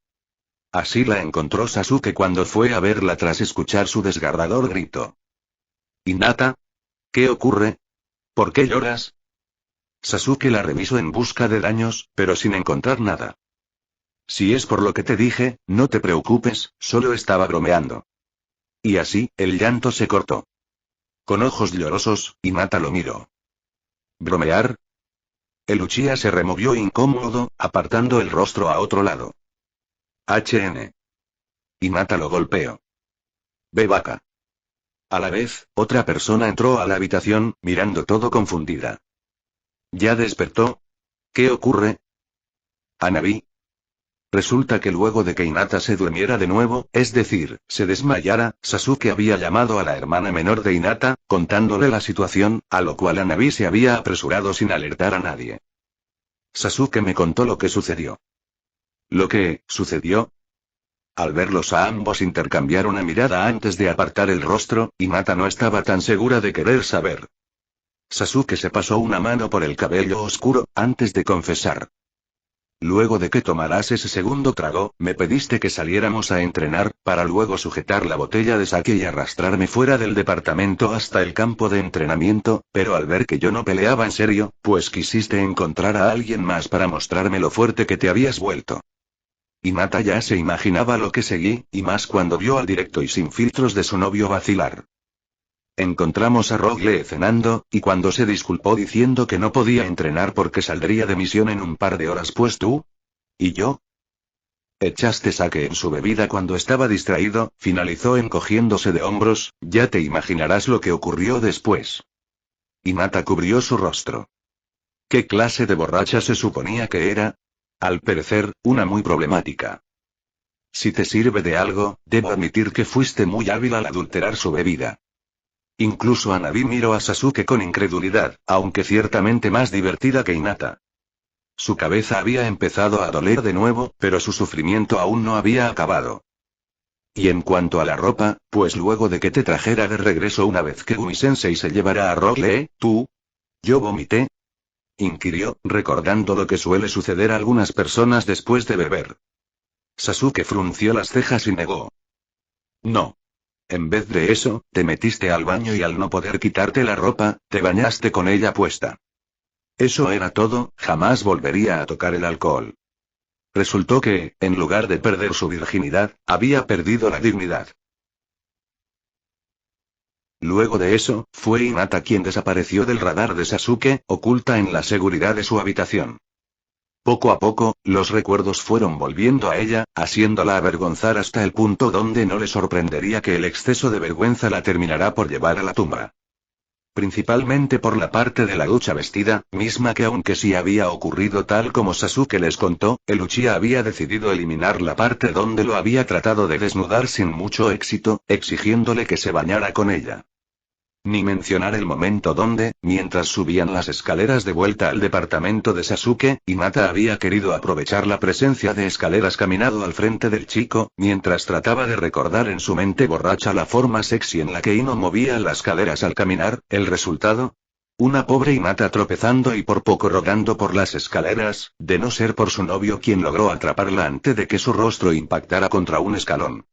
Speaker 2: Así la encontró Sasuke cuando fue a verla tras escuchar su desgarrador grito. «Hinata, ¿qué ocurre? ¿Por qué lloras?» Sasuke la revisó en busca de daños, pero sin encontrar nada. «Si es por lo que te dije, no te preocupes, solo estaba bromeando». Y así, el llanto se cortó. Con ojos llorosos, Hinata lo miró. ¿Bromear? El Uchiha se removió incómodo, apartando el rostro a otro lado. Hinata lo golpeó. Ve vaca. A la vez, otra persona entró a la habitación, mirando todo confundida. ¿Ya despertó? ¿Qué ocurre? Hanabi. Resulta que luego de que Hinata se durmiera de nuevo, es decir, se desmayara, Sasuke había llamado a la hermana menor de Hinata, contándole la situación, a lo cual Hanabi se había apresurado sin alertar a nadie. Sasuke me contó lo que sucedió. ¿Lo que sucedió? Al verlos a ambos intercambiar una mirada antes de apartar el rostro, Hinata no estaba tan segura de querer saber. Sasuke se pasó una mano por el cabello oscuro, antes de confesar. Luego de que tomaras ese segundo trago, me pediste que saliéramos a entrenar, para luego sujetar la botella de sake y arrastrarme fuera del departamento hasta el campo de entrenamiento, pero al ver que yo no peleaba en serio, pues quisiste encontrar a alguien más para mostrarme lo fuerte que te habías vuelto. Hinata ya se imaginaba lo que seguí, y más cuando vio al directo y sin filtros de su novio vacilar. Encontramos a Rogue cenando, y cuando se disculpó diciendo que no podía entrenar porque saldría de misión en un par de horas, pues tú. ¿Y yo? Echaste sake en su bebida cuando estaba distraído, finalizó encogiéndose de hombros, ya te imaginarás lo que ocurrió después. Hinata cubrió su rostro. ¿Qué clase de borracha se suponía que era? Al parecer, una muy problemática. Si te sirve de algo, debo admitir que fuiste muy hábil al adulterar su bebida. Incluso Hanabi miró a Sasuke con incredulidad, aunque ciertamente más divertida que Hinata. Su cabeza había empezado a doler de nuevo, pero su sufrimiento aún no había acabado. Y en cuanto a la ropa, pues luego de que te trajera de regreso una vez que Umi-sensei se llevara a Rock Lee, ¿tú? ¿Yo vomité? Inquirió, recordando lo que suele suceder a algunas personas después de beber. Sasuke frunció las cejas y negó. No. En vez de eso, te metiste al baño y al no poder quitarte la ropa, te bañaste con ella puesta. Eso era todo, jamás volvería a tocar el alcohol. Resultó que, en lugar de perder su virginidad, había perdido la dignidad. Luego de eso, fue Hinata quien desapareció del radar de Sasuke, oculta en la seguridad de su habitación. Poco a poco, los recuerdos fueron volviendo a ella, haciéndola avergonzar hasta el punto donde no le sorprendería que el exceso de vergüenza la terminará por llevar a la tumba. Principalmente por la parte de la ducha vestida, misma que aunque sí había ocurrido tal como Sasuke les contó, el Uchiha había decidido eliminar la parte donde lo había tratado de desnudar sin mucho éxito, exigiéndole que se bañara con ella. Ni mencionar el momento donde, mientras subían las escaleras de vuelta al departamento de Sasuke, Hinata había querido aprovechar la presencia de escaleras caminado al frente del chico, mientras trataba de recordar en su mente borracha la forma sexy en la que Ino movía las caderas al caminar. ¿El resultado? Una pobre Hinata tropezando y por poco rodando por las escaleras, de no ser por su novio quien logró atraparla antes de que su rostro impactara contra un escalón.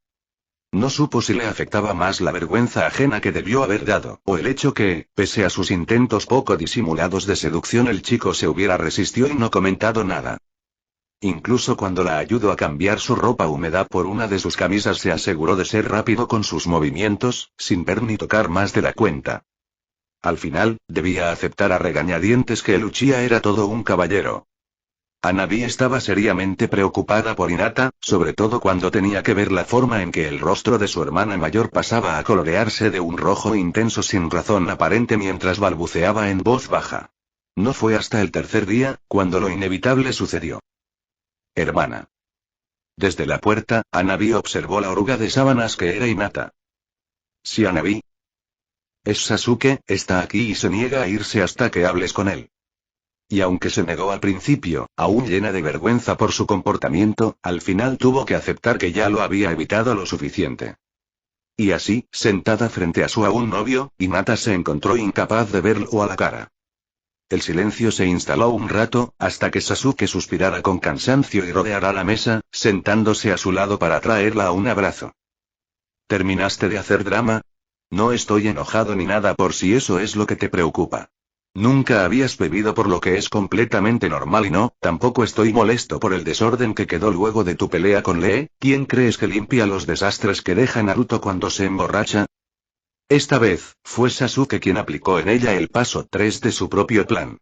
Speaker 2: No supo si le afectaba más la vergüenza ajena que debió haber dado, o el hecho que, pese a sus intentos poco disimulados de seducción, el chico se hubiera resistido y no comentado nada. Incluso cuando la ayudó a cambiar su ropa húmeda por una de sus camisas, se aseguró de ser rápido con sus movimientos, sin ver ni tocar más de la cuenta. Al final, debía aceptar a regañadientes que el Uchiha era todo un caballero. Hanabi estaba seriamente preocupada por Hinata, sobre todo cuando tenía que ver la forma en que el rostro de su hermana mayor pasaba a colorearse de un rojo intenso sin razón aparente mientras balbuceaba en voz baja. No fue hasta el tercer día, cuando lo inevitable sucedió. Hermana. Desde la puerta, Hanabi observó la oruga de sábanas que era Hinata. Sí, Hanabi. Es Sasuke, está aquí y se niega a irse hasta que hables con él. Y aunque se negó al principio, aún llena de vergüenza por su comportamiento, al final tuvo que aceptar que ya lo había evitado lo suficiente. Y así, sentada frente a su aún novio, Hinata se encontró incapaz de verlo a la cara. El silencio se instaló un rato, hasta que Sasuke suspirara con cansancio y rodeara la mesa, sentándose a su lado para traerla a un abrazo. ¿Terminaste de hacer drama? No estoy enojado ni nada por si eso es lo que te preocupa. Nunca habías bebido, por lo que es completamente normal, y no, tampoco estoy molesto por el desorden que quedó luego de tu pelea con Lee. ¿Quién crees que limpia los desastres que deja Naruto cuando se emborracha? Esta vez, fue Sasuke quien aplicó en ella el paso 3 de su propio plan.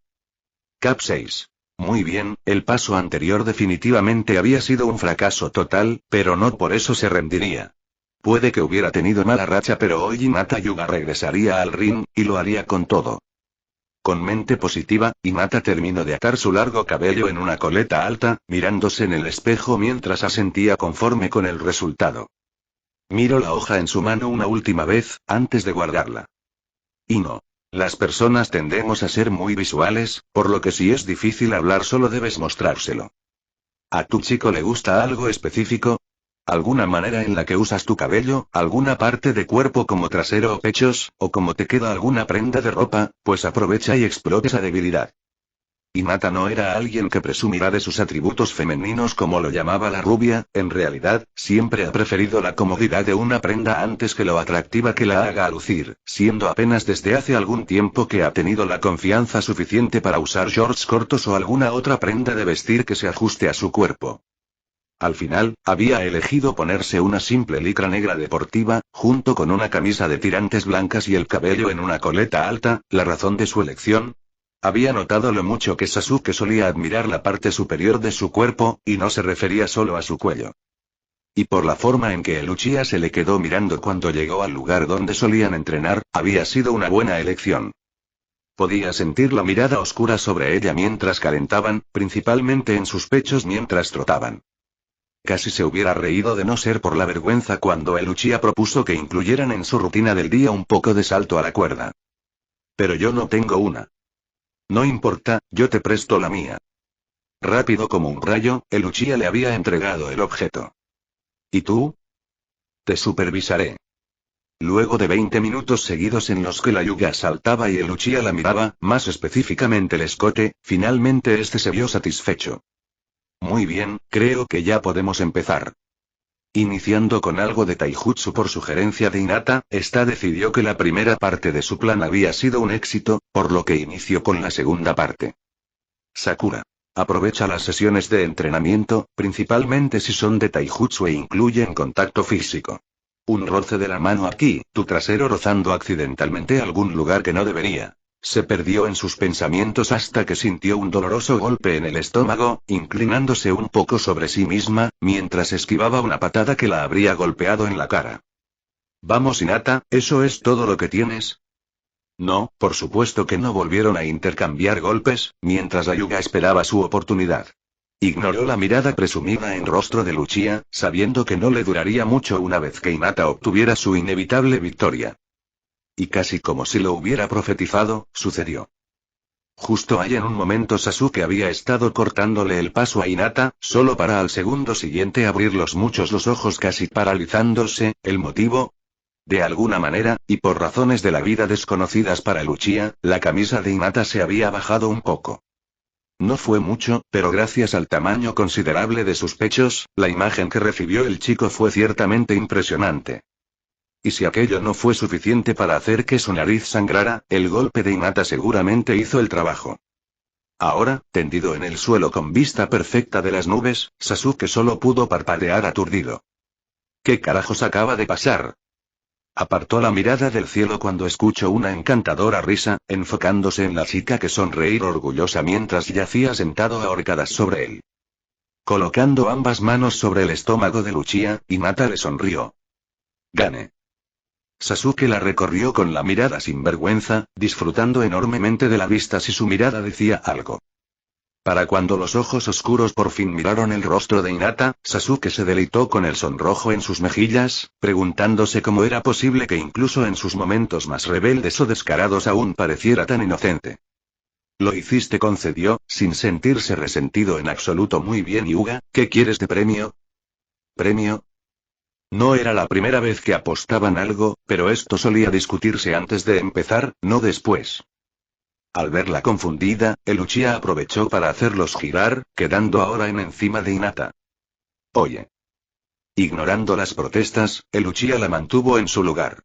Speaker 2: Cap 6. Muy bien, el paso anterior definitivamente había sido un fracaso total, pero no por eso se rendiría. Puede que hubiera tenido mala racha, pero hoy Hinata Hyuga regresaría al ring, y lo haría con todo. Con mente positiva, Hinata terminó de atar su largo cabello en una coleta alta, mirándose en el espejo mientras asentía conforme con el resultado. Miró la hoja en su mano una última vez, antes de guardarla. Y no. Las personas tendemos a ser muy visuales, por lo que si es difícil hablar solo debes mostrárselo. ¿A tu chico le gusta algo específico? ¿Alguna manera en la que usas tu cabello, alguna parte de cuerpo como trasero o pechos, o como te queda alguna prenda de ropa? Pues aprovecha y explota esa debilidad. Hinata no era alguien que presumirá de sus atributos femeninos como lo llamaba la rubia, en realidad, siempre ha preferido la comodidad de una prenda antes que lo atractiva que la haga lucir, siendo apenas desde hace algún tiempo que ha tenido la confianza suficiente para usar shorts cortos o alguna otra prenda de vestir que se ajuste a su cuerpo. Al final, había elegido ponerse una simple licra negra deportiva, junto con una camisa de tirantes blancas y el cabello en una coleta alta. ¿La razón de su elección? Había notado lo mucho que Sasuke solía admirar la parte superior de su cuerpo, y no se refería solo a su cuello. Y por la forma en que el Uchiha se le quedó mirando cuando llegó al lugar donde solían entrenar, había sido una buena elección. Podía sentir la mirada oscura sobre ella mientras calentaban, principalmente en sus pechos mientras trotaban. Casi se hubiera reído de no ser por la vergüenza cuando el Uchiha propuso que incluyeran en su rutina del día un poco de salto a la cuerda. Pero yo no tengo una. No importa, yo te presto la mía. Rápido como un rayo, el Uchiha le había entregado el objeto. ¿Y tú? Te supervisaré. Luego de 20 minutos seguidos en los que la Hyuga saltaba y el Uchiha la miraba, más específicamente el escote, finalmente este se vio satisfecho. Muy bien, creo que ya podemos empezar. Iniciando con algo de taijutsu por sugerencia de Hinata, esta decidió que la primera parte de su plan había sido un éxito, por lo que inició con la segunda parte. Sakura. Aprovecha las sesiones de entrenamiento, principalmente si son de taijutsu e incluyen contacto físico. Un roce de la mano aquí, tu trasero rozando accidentalmente algún lugar que no debería. Se perdió en sus pensamientos hasta que sintió un doloroso golpe en el estómago, inclinándose un poco sobre sí misma, mientras esquivaba una patada que la habría golpeado en la cara. Vamos, Hinata, ¿eso es todo lo que tienes? No, por supuesto que no. Volvieron a intercambiar golpes, mientras la Hyuga esperaba su oportunidad. Ignoró la mirada presumida en rostro de Uchiha, sabiendo que no le duraría mucho una vez que Hinata obtuviera su inevitable victoria. Y casi como si lo hubiera profetizado, sucedió. Justo ahí en un momento Sasuke había estado cortándole el paso a Hinata, solo para al segundo siguiente abrir los ojos casi paralizándose. ¿El motivo? De alguna manera, y por razones de la vida desconocidas para el Uchiha, la camisa de Hinata se había bajado un poco. No fue mucho, pero gracias al tamaño considerable de sus pechos, la imagen que recibió el chico fue ciertamente impresionante. Y si aquello no fue suficiente para hacer que su nariz sangrara, el golpe de Hinata seguramente hizo el trabajo. Ahora, tendido en el suelo con vista perfecta de las nubes, Sasuke solo pudo parpadear aturdido. ¿Qué carajos acaba de pasar? Apartó la mirada del cielo cuando escuchó una encantadora risa, enfocándose en la chica que sonreía orgullosa mientras yacía sentado a horcadas sobre él. Colocando ambas manos sobre el estómago de Uchiha, Hinata le sonrió. Gane. Sasuke la recorrió con la mirada sin vergüenza, disfrutando enormemente de la vista si su mirada decía algo. Para cuando los ojos oscuros por fin miraron el rostro de Hinata, Sasuke se deleitó con el sonrojo en sus mejillas, preguntándose cómo era posible que incluso en sus momentos más rebeldes o descarados aún pareciera tan inocente. Lo hiciste, concedió, sin sentirse resentido en absoluto. Muy bien, Hyuga, ¿qué quieres de premio? ¿Premio? No era la primera vez que apostaban algo, pero esto solía discutirse antes de empezar, no después. Al verla confundida, el Uchiha aprovechó para hacerlos girar, quedando ahora encima de Hinata. Oye. Ignorando las protestas, el Uchiha la mantuvo en su lugar.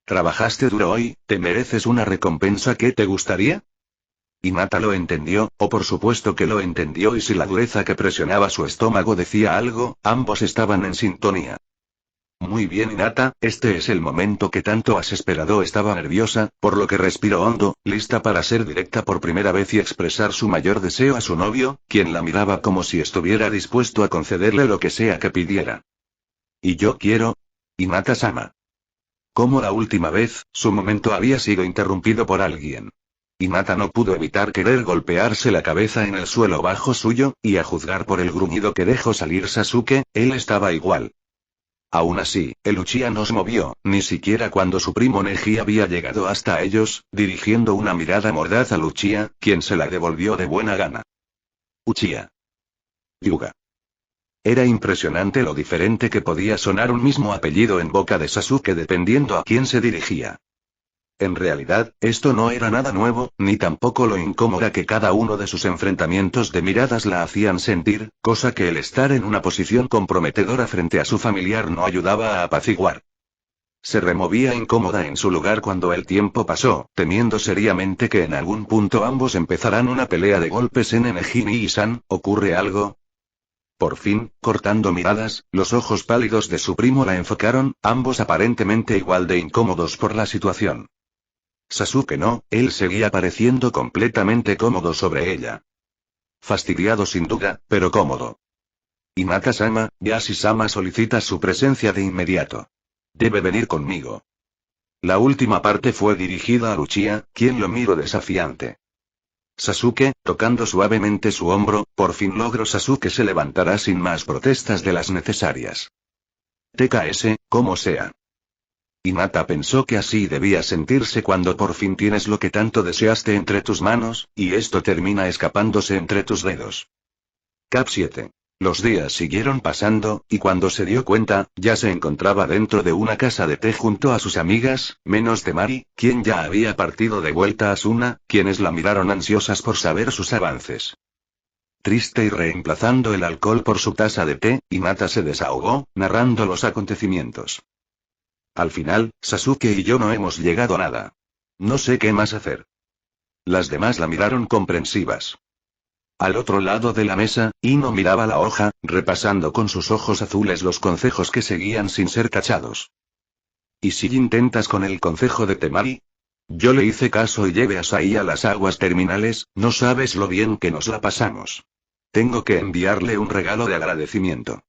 Speaker 2: Trabajaste duro hoy, ¿te mereces una recompensa? ¿Qué te gustaría? Hinata lo entendió, o por supuesto que lo entendió, y si la dureza que presionaba su estómago decía algo, ambos estaban en sintonía. Muy bien, Hinata, este es el momento que tanto has esperado. Estaba nerviosa, por lo que respiró hondo, lista para ser directa por primera vez y expresar su mayor deseo a su novio, quien la miraba como si estuviera dispuesto a concederle lo que sea que pidiera. Y yo quiero... Hinata-sama. Como la última vez, su momento había sido interrumpido por alguien. Hinata no pudo evitar querer golpearse la cabeza en el suelo bajo suyo, y a juzgar por el gruñido que dejó salir Sasuke, él estaba igual. Aún así, el Uchiha no se movió, ni siquiera cuando su primo Neji había llegado hasta ellos, dirigiendo una mirada mordaz al Uchiha, quien se la devolvió de buena gana. Uchiha. Hyuga. Era impresionante lo diferente que podía sonar un mismo apellido en boca de Sasuke dependiendo a quién se dirigía. En realidad, esto no era nada nuevo, ni tampoco lo incómoda que cada uno de sus enfrentamientos de miradas la hacían sentir, cosa que el estar en una posición comprometedora frente a su familiar no ayudaba a apaciguar. Se removía incómoda en su lugar cuando el tiempo pasó, temiendo seriamente que en algún punto ambos empezarán una pelea de golpes en Neji y San. ¿Ocurre algo? Por fin, cortando miradas, los ojos pálidos de su primo la enfocaron, ambos aparentemente igual de incómodos por la situación. Sasuke no, él seguía pareciendo completamente cómodo sobre ella. Fastidiado sin duda, pero cómodo. Hinata-sama, Yashi-sama solicita su presencia de inmediato. Debe venir conmigo. La última parte fue dirigida a Uchiha, quien lo miró desafiante. Sasuke, tocando suavemente su hombro, por fin logró Sasuke se levantará sin más protestas de las necesarias. TKS, como sea. Hinata pensó que así debía sentirse cuando por fin tienes lo que tanto deseaste entre tus manos, y esto termina escapándose entre tus dedos. Cap 7. Los días siguieron pasando, y cuando se dio cuenta, ya se encontraba dentro de una casa de té junto a sus amigas, menos Temari, quien ya había partido de vuelta a Suna, quienes la miraron ansiosas por saber sus avances. Triste y reemplazando el alcohol por su taza de té, Hinata se desahogó, narrando los acontecimientos. Al final, Sasuke y yo no hemos llegado a nada. No sé qué más hacer. Las demás la miraron comprensivas. Al otro lado de la mesa, Ino miraba la hoja, repasando con sus ojos azules los consejos que seguían sin ser tachados. ¿Y si intentas con el consejo de Temari? Yo le hice caso y llevé a Sai a las aguas terminales, no sabes lo bien que nos la pasamos. Tengo que enviarle un regalo de agradecimiento.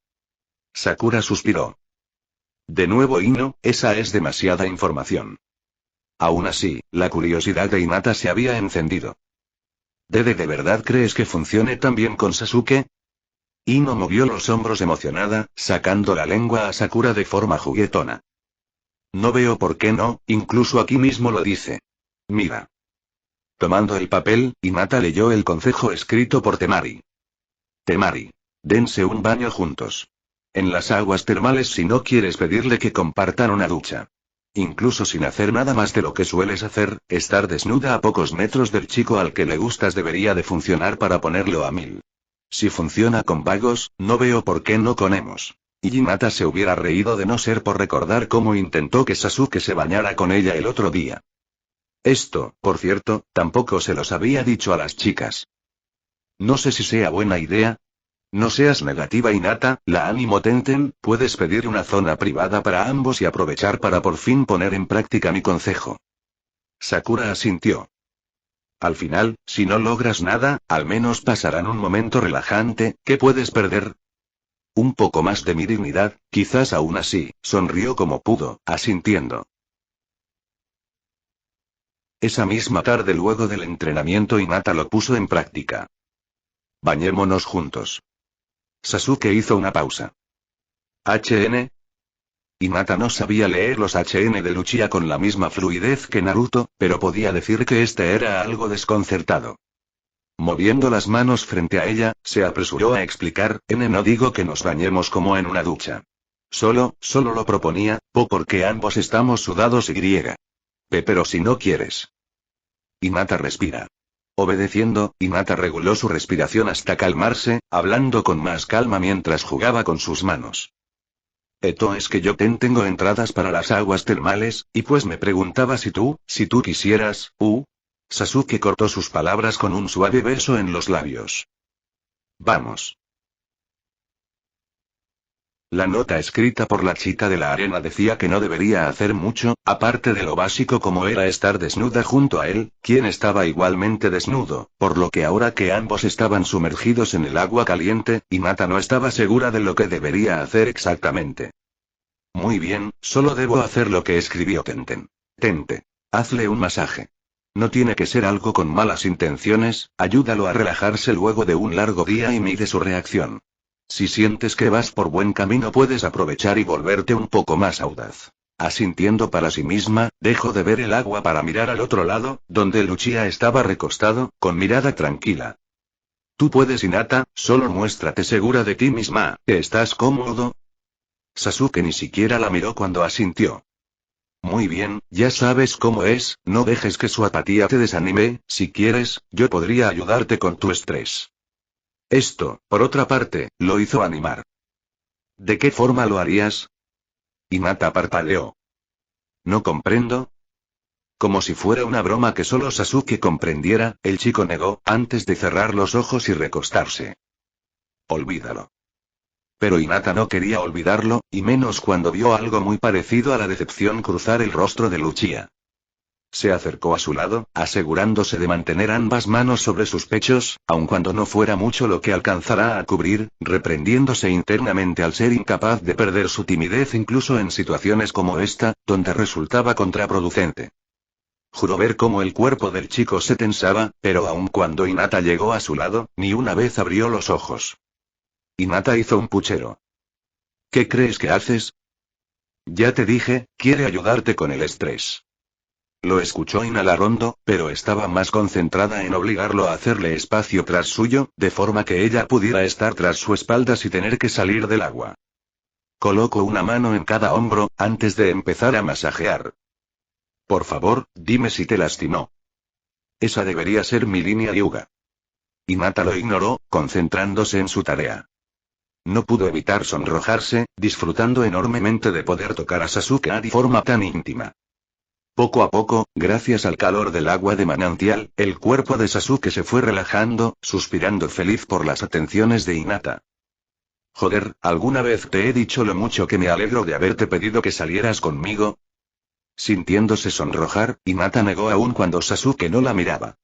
Speaker 2: Sakura suspiró. De nuevo Ino, esa es demasiada información. Aún así, la curiosidad de Hinata se había encendido. ¿De verdad crees que funcione tan bien con Sasuke? Ino movió los hombros emocionada, sacando la lengua a Sakura de forma juguetona. No veo por qué no, incluso aquí mismo lo dice. Mira. Tomando el papel, Hinata leyó el consejo escrito por Temari. Temari. Dense un baño juntos. En las aguas termales si no quieres pedirle que compartan una ducha. Incluso sin hacer nada más de lo que sueles hacer, estar desnuda a pocos metros del chico al que le gustas debería de funcionar para ponerlo a 1000. Si funciona con vagos, no veo por qué no con emos. Y Hinata se hubiera reído de no ser por recordar cómo intentó que Sasuke se bañara con ella el otro día. Esto, por cierto, tampoco se los había dicho a las chicas. No sé si sea buena idea. No seas negativa Hinata, la ánimo Tenten, puedes pedir una zona privada para ambos y aprovechar para por fin poner en práctica mi consejo. Sakura asintió. Al final, si no logras nada, al menos pasarán un momento relajante, ¿qué puedes perder? Un poco más de mi dignidad, quizás aún así, sonrió como pudo, asintiendo. Esa misma tarde luego del entrenamiento Hinata lo puso en práctica. Bañémonos juntos. Sasuke hizo una pausa. ¿HN? Hinata no sabía leer los HN de Uchiha con la misma fluidez que Naruto, pero podía decir que este era algo desconcertado. Moviendo las manos frente a ella, se apresuró a explicar, no digo que nos bañemos como en una ducha. Solo lo proponía, porque ambos estamos sudados y pero si no quieres. Hinata respira. Obedeciendo, Hinata reguló su respiración hasta calmarse, hablando con más calma mientras jugaba con sus manos. Es que yo tengo entradas para las aguas termales, y pues me preguntaba si tú quisieras, Sasuke cortó sus palabras con un suave beso en los labios. Vamos. La nota escrita por la chica de la arena decía que no debería hacer mucho, aparte de lo básico como era estar desnuda junto a él, quien estaba igualmente desnudo, por lo que ahora que ambos estaban sumergidos en el agua caliente, Hinata no estaba segura de lo que debería hacer exactamente. Muy bien, solo debo hacer lo que escribió Tenten. Hazle un masaje. No tiene que ser algo con malas intenciones, ayúdalo a relajarse luego de un largo día y mide su reacción. Si sientes que vas por buen camino puedes aprovechar y volverte un poco más audaz. Asintiendo para sí misma, dejó de ver el agua para mirar al otro lado, donde el Uchiha estaba recostado, con mirada tranquila. Tú puedes Hinata, solo muéstrate segura de ti misma, ¿estás cómodo? Sasuke ni siquiera la miró cuando asintió. Muy bien, ya sabes cómo es, no dejes que su apatía te desanime, si quieres, yo podría ayudarte con tu estrés. Esto, por otra parte, lo hizo animar. ¿De qué forma lo harías? Hinata parpadeó. No comprendo. Como si fuera una broma que solo Sasuke comprendiera, el chico negó, antes de cerrar los ojos y recostarse. Olvídalo. Pero Hinata no quería olvidarlo, y menos cuando vio algo muy parecido a la decepción cruzar el rostro de Uchiha. Se acercó a su lado, asegurándose de mantener ambas manos sobre sus pechos, aun cuando no fuera mucho lo que alcanzara a cubrir, reprendiéndose internamente al ser incapaz de perder su timidez incluso en situaciones como esta, donde resultaba contraproducente. Juró ver cómo el cuerpo del chico se tensaba, pero aun cuando Hinata llegó a su lado, ni una vez abrió los ojos. Hinata hizo un puchero. ¿Qué crees que haces? Ya te dije, quiere ayudarte con el estrés. Lo escuchó inhalar hondo, pero estaba más concentrada en obligarlo a hacerle espacio tras suyo, de forma que ella pudiera estar tras su espalda sin tener que salir del agua. Colocó una mano en cada hombro, antes de empezar a masajear. Por favor, dime si te lastimó. Esa debería ser mi línea Hyuga. Hinata lo ignoró, concentrándose en su tarea. No pudo evitar sonrojarse, disfrutando enormemente de poder tocar a Sasuke de forma tan íntima. Poco a poco, gracias al calor del agua de manantial, el cuerpo de Sasuke se fue relajando, suspirando feliz por las atenciones de Hinata. Joder, ¿alguna vez te he dicho lo mucho que me alegro de haberte pedido que salieras conmigo? Sintiéndose sonrojar, Hinata negó aún cuando Sasuke no la miraba.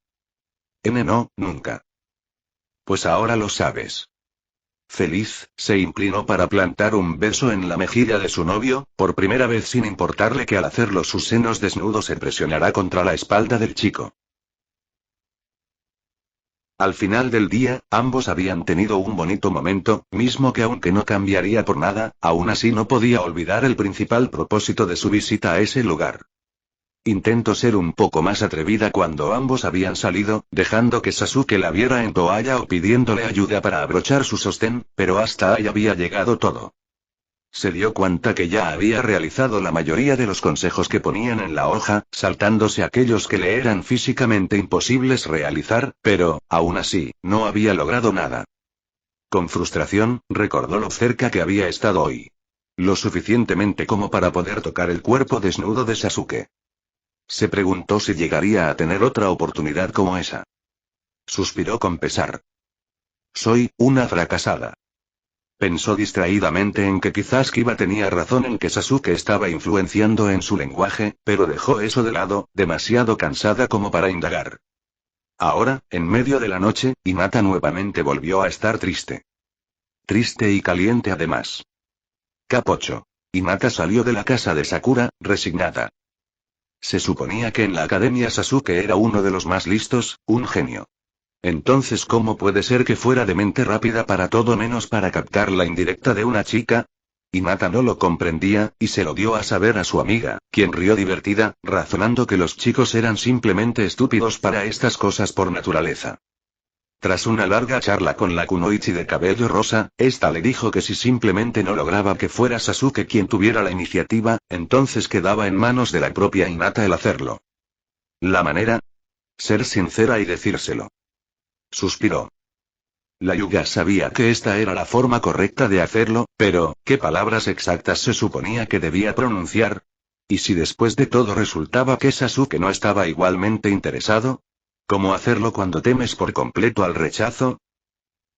Speaker 2: No, nunca. Pues ahora lo sabes. Feliz, se inclinó para plantar un beso en la mejilla de su novio, por primera vez sin importarle que al hacerlo sus senos desnudos se presionará contra la espalda del chico. Al final del día, ambos habían tenido un bonito momento, mismo que aunque no cambiaría por nada, aún así no podía olvidar el principal propósito de su visita a ese lugar. Intentó ser un poco más atrevida cuando ambos habían salido, dejando que Sasuke la viera en toalla o pidiéndole ayuda para abrochar su sostén, pero hasta ahí había llegado todo. Se dio cuenta que ya había realizado la mayoría de los consejos que ponían en la hoja, saltándose aquellos que le eran físicamente imposibles realizar, pero, aún así, no había logrado nada. Con frustración, recordó lo cerca que había estado hoy. Lo suficientemente como para poder tocar el cuerpo desnudo de Sasuke. Se preguntó si llegaría a tener otra oportunidad como esa. Suspiró con pesar. Soy una fracasada. Pensó distraídamente en que quizás Kiba tenía razón en que Sasuke estaba influenciando en su lenguaje, pero dejó eso de lado, demasiado cansada como para indagar. Ahora, en medio de la noche, Hinata nuevamente volvió a estar triste. Triste y caliente además. Capocho. Hinata salió de la casa de Sakura, resignada. Se suponía que en la academia Sasuke era uno de los más listos, un genio. Entonces, ¿cómo puede ser que fuera de mente rápida para todo menos para captar la indirecta de una chica? Hinata no lo comprendía, y se lo dio a saber a su amiga, quien rió divertida, razonando que los chicos eran simplemente estúpidos para estas cosas por naturaleza. Tras una larga charla con la kunoichi de cabello rosa, esta le dijo que si simplemente no lograba que fuera Sasuke quien tuviera la iniciativa, entonces quedaba en manos de la propia Hinata el hacerlo. ¿La manera? Ser sincera y decírselo. Suspiró. La Hyuga sabía que esta era la forma correcta de hacerlo, pero, ¿qué palabras exactas se suponía que debía pronunciar? ¿Y si después de todo resultaba que Sasuke no estaba igualmente interesado? ¿Cómo hacerlo cuando temes por completo al rechazo?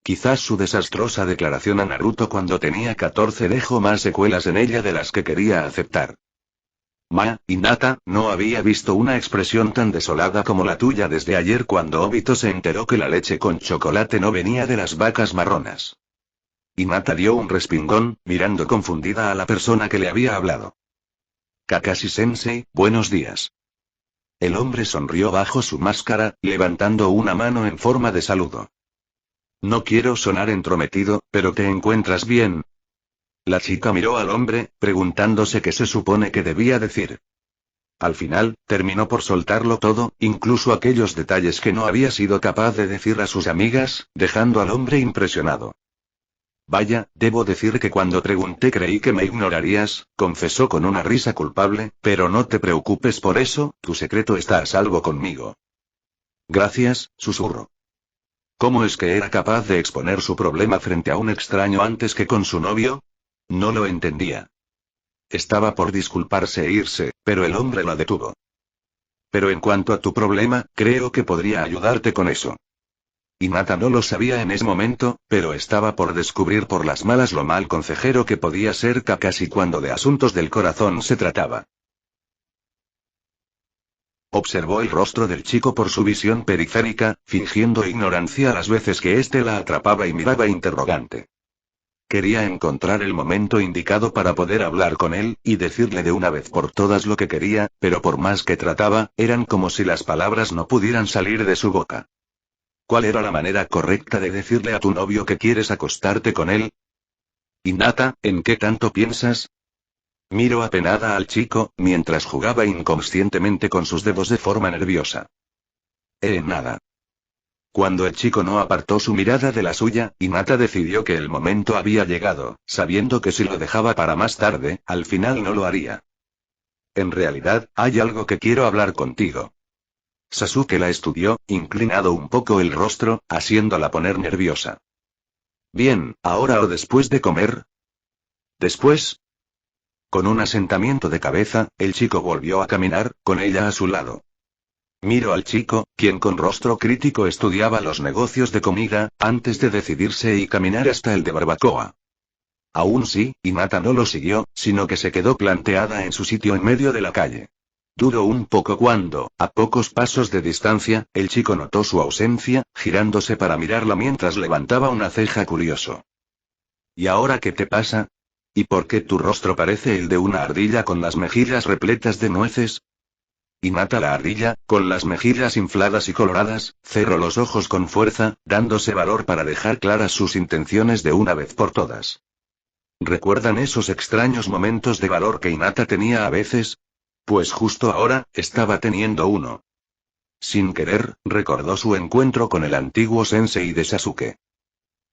Speaker 2: Quizás su desastrosa declaración a Naruto cuando tenía 14 dejó más secuelas en ella de las que quería aceptar. Hinata, no había visto una expresión tan desolada como la tuya desde ayer cuando Obito se enteró que la leche con chocolate no venía de las vacas marronas. Hinata dio un respingón, mirando confundida a la persona que le había hablado. Kakashi-sensei, buenos días. El hombre sonrió bajo su máscara, levantando una mano en forma de saludo. No quiero sonar entrometido, pero ¿te encuentras bien? La chica miró al hombre, preguntándose qué se supone que debía decir. Al final, terminó por soltarlo todo, incluso aquellos detalles que no había sido capaz de decir a sus amigas, dejando al hombre impresionado. Vaya, debo decir que cuando pregunté creí que me ignorarías, confesó con una risa culpable, pero no te preocupes por eso, tu secreto está a salvo conmigo. Gracias, susurró. ¿Cómo es que era capaz de exponer su problema frente a un extraño antes que con su novio? No lo entendía. Estaba por disculparse e irse, pero el hombre la detuvo. Pero en cuanto a tu problema, creo que podría ayudarte con eso. Hinata no lo sabía en ese momento, pero estaba por descubrir por las malas lo mal consejero que podía ser Kakashi cuando de asuntos del corazón se trataba. Observó el rostro del chico por su visión periférica, fingiendo ignorancia a las veces que éste la atrapaba y miraba interrogante. Quería encontrar el momento indicado para poder hablar con él, y decirle de una vez por todas lo que quería, pero por más que trataba, eran como si las palabras no pudieran salir de su boca. ¿Cuál era la manera correcta de decirle a tu novio que quieres acostarte con él? Hinata, ¿en qué tanto piensas? Miró apenada al chico, mientras jugaba inconscientemente con sus dedos de forma nerviosa. Nada. Cuando el chico no apartó su mirada de la suya, Hinata decidió que el momento había llegado, sabiendo que si lo dejaba para más tarde, al final no lo haría. En realidad, hay algo que quiero hablar contigo. Sasuke la estudió, inclinado un poco el rostro, haciéndola poner nerviosa. Bien, ¿ahora o después de comer? ¿Después? Con un asentamiento de cabeza, el chico volvió a caminar, con ella a su lado. Miró al chico, quien con rostro crítico estudiaba los negocios de comida, antes de decidirse y caminar hasta el de barbacoa. Aún sí, Hinata no lo siguió, sino que se quedó planteada en su sitio en medio de la calle. Dudó un poco cuando, a pocos pasos de distancia, el chico notó su ausencia, girándose para mirarla mientras levantaba una ceja curioso. ¿Y ahora qué te pasa? ¿Y por qué tu rostro parece el de una ardilla con las mejillas repletas de nueces? Hinata la ardilla, con las mejillas infladas y coloradas, cerró los ojos con fuerza, dándose valor para dejar claras sus intenciones de una vez por todas. ¿Recuerdan esos extraños momentos de valor que Hinata tenía a veces? Pues justo ahora, estaba teniendo uno. Sin querer, recordó su encuentro con el antiguo sensei de Sasuke.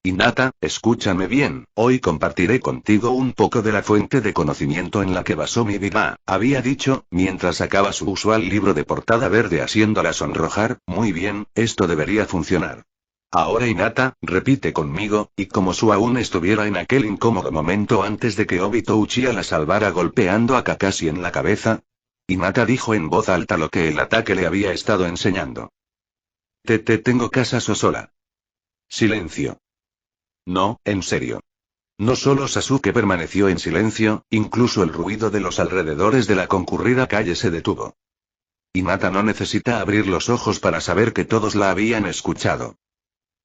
Speaker 2: Hinata, escúchame bien, hoy compartiré contigo un poco de la fuente de conocimiento en la que basó mi vida, había dicho, mientras sacaba su usual libro de portada verde haciéndola sonrojar. Muy bien, esto debería funcionar. Ahora Hinata, repite conmigo, y como su aún estuviera en aquel incómodo momento antes de que Obito Uchiha la salvara golpeando a Kakashi en la cabeza. Hinata dijo en voz alta lo que el ataque le había estado enseñando. Tengo casa sola. Silencio. No, en serio. No solo Sasuke permaneció en silencio, incluso el ruido de los alrededores de la concurrida calle se detuvo. Hinata no necesita abrir los ojos para saber que todos la habían escuchado.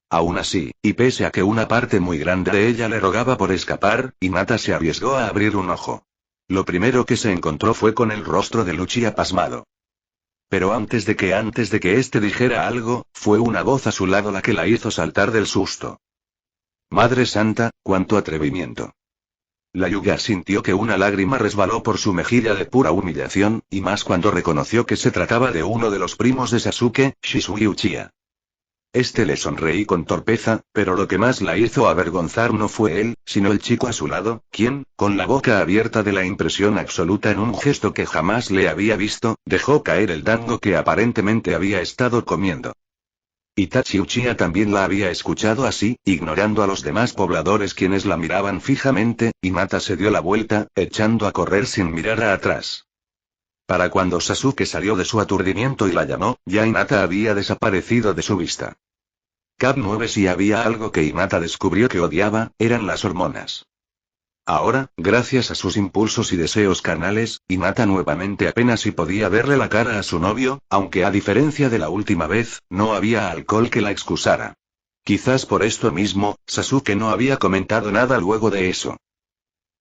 Speaker 2: Aún así, y pese a que una parte muy grande de ella le rogaba por escapar, Hinata se arriesgó a abrir un ojo. Lo primero que se encontró fue con el rostro de Uchiha pasmado. Pero antes de que éste dijera algo, fue una voz a su lado la que la hizo saltar del susto. Madre Santa, cuánto atrevimiento. La Hyuga sintió que una lágrima resbaló por su mejilla de pura humillación, y más cuando reconoció que se trataba de uno de los primos de Sasuke, Shisuke Uchiha. Este le sonreí con torpeza, pero lo que más la hizo avergonzar no fue él, sino el chico a su lado, quien, con la boca abierta de la impresión absoluta en un gesto que jamás le había visto, dejó caer el dango que aparentemente había estado comiendo. Itachi Uchiha también la había escuchado así, ignorando a los demás pobladores quienes la miraban fijamente, y Hinata se dio la vuelta, echando a correr sin mirar atrás. Para cuando Sasuke salió de su aturdimiento y la llamó, ya Hinata había desaparecido de su vista. Cap 9. Si había algo que Hinata descubrió que odiaba, eran las hormonas. Ahora, gracias a sus impulsos y deseos carnales, Hinata nuevamente apenas si podía verle la cara a su novio, aunque a diferencia de la última vez, no había alcohol que la excusara. Quizás por esto mismo, Sasuke no había comentado nada luego de eso.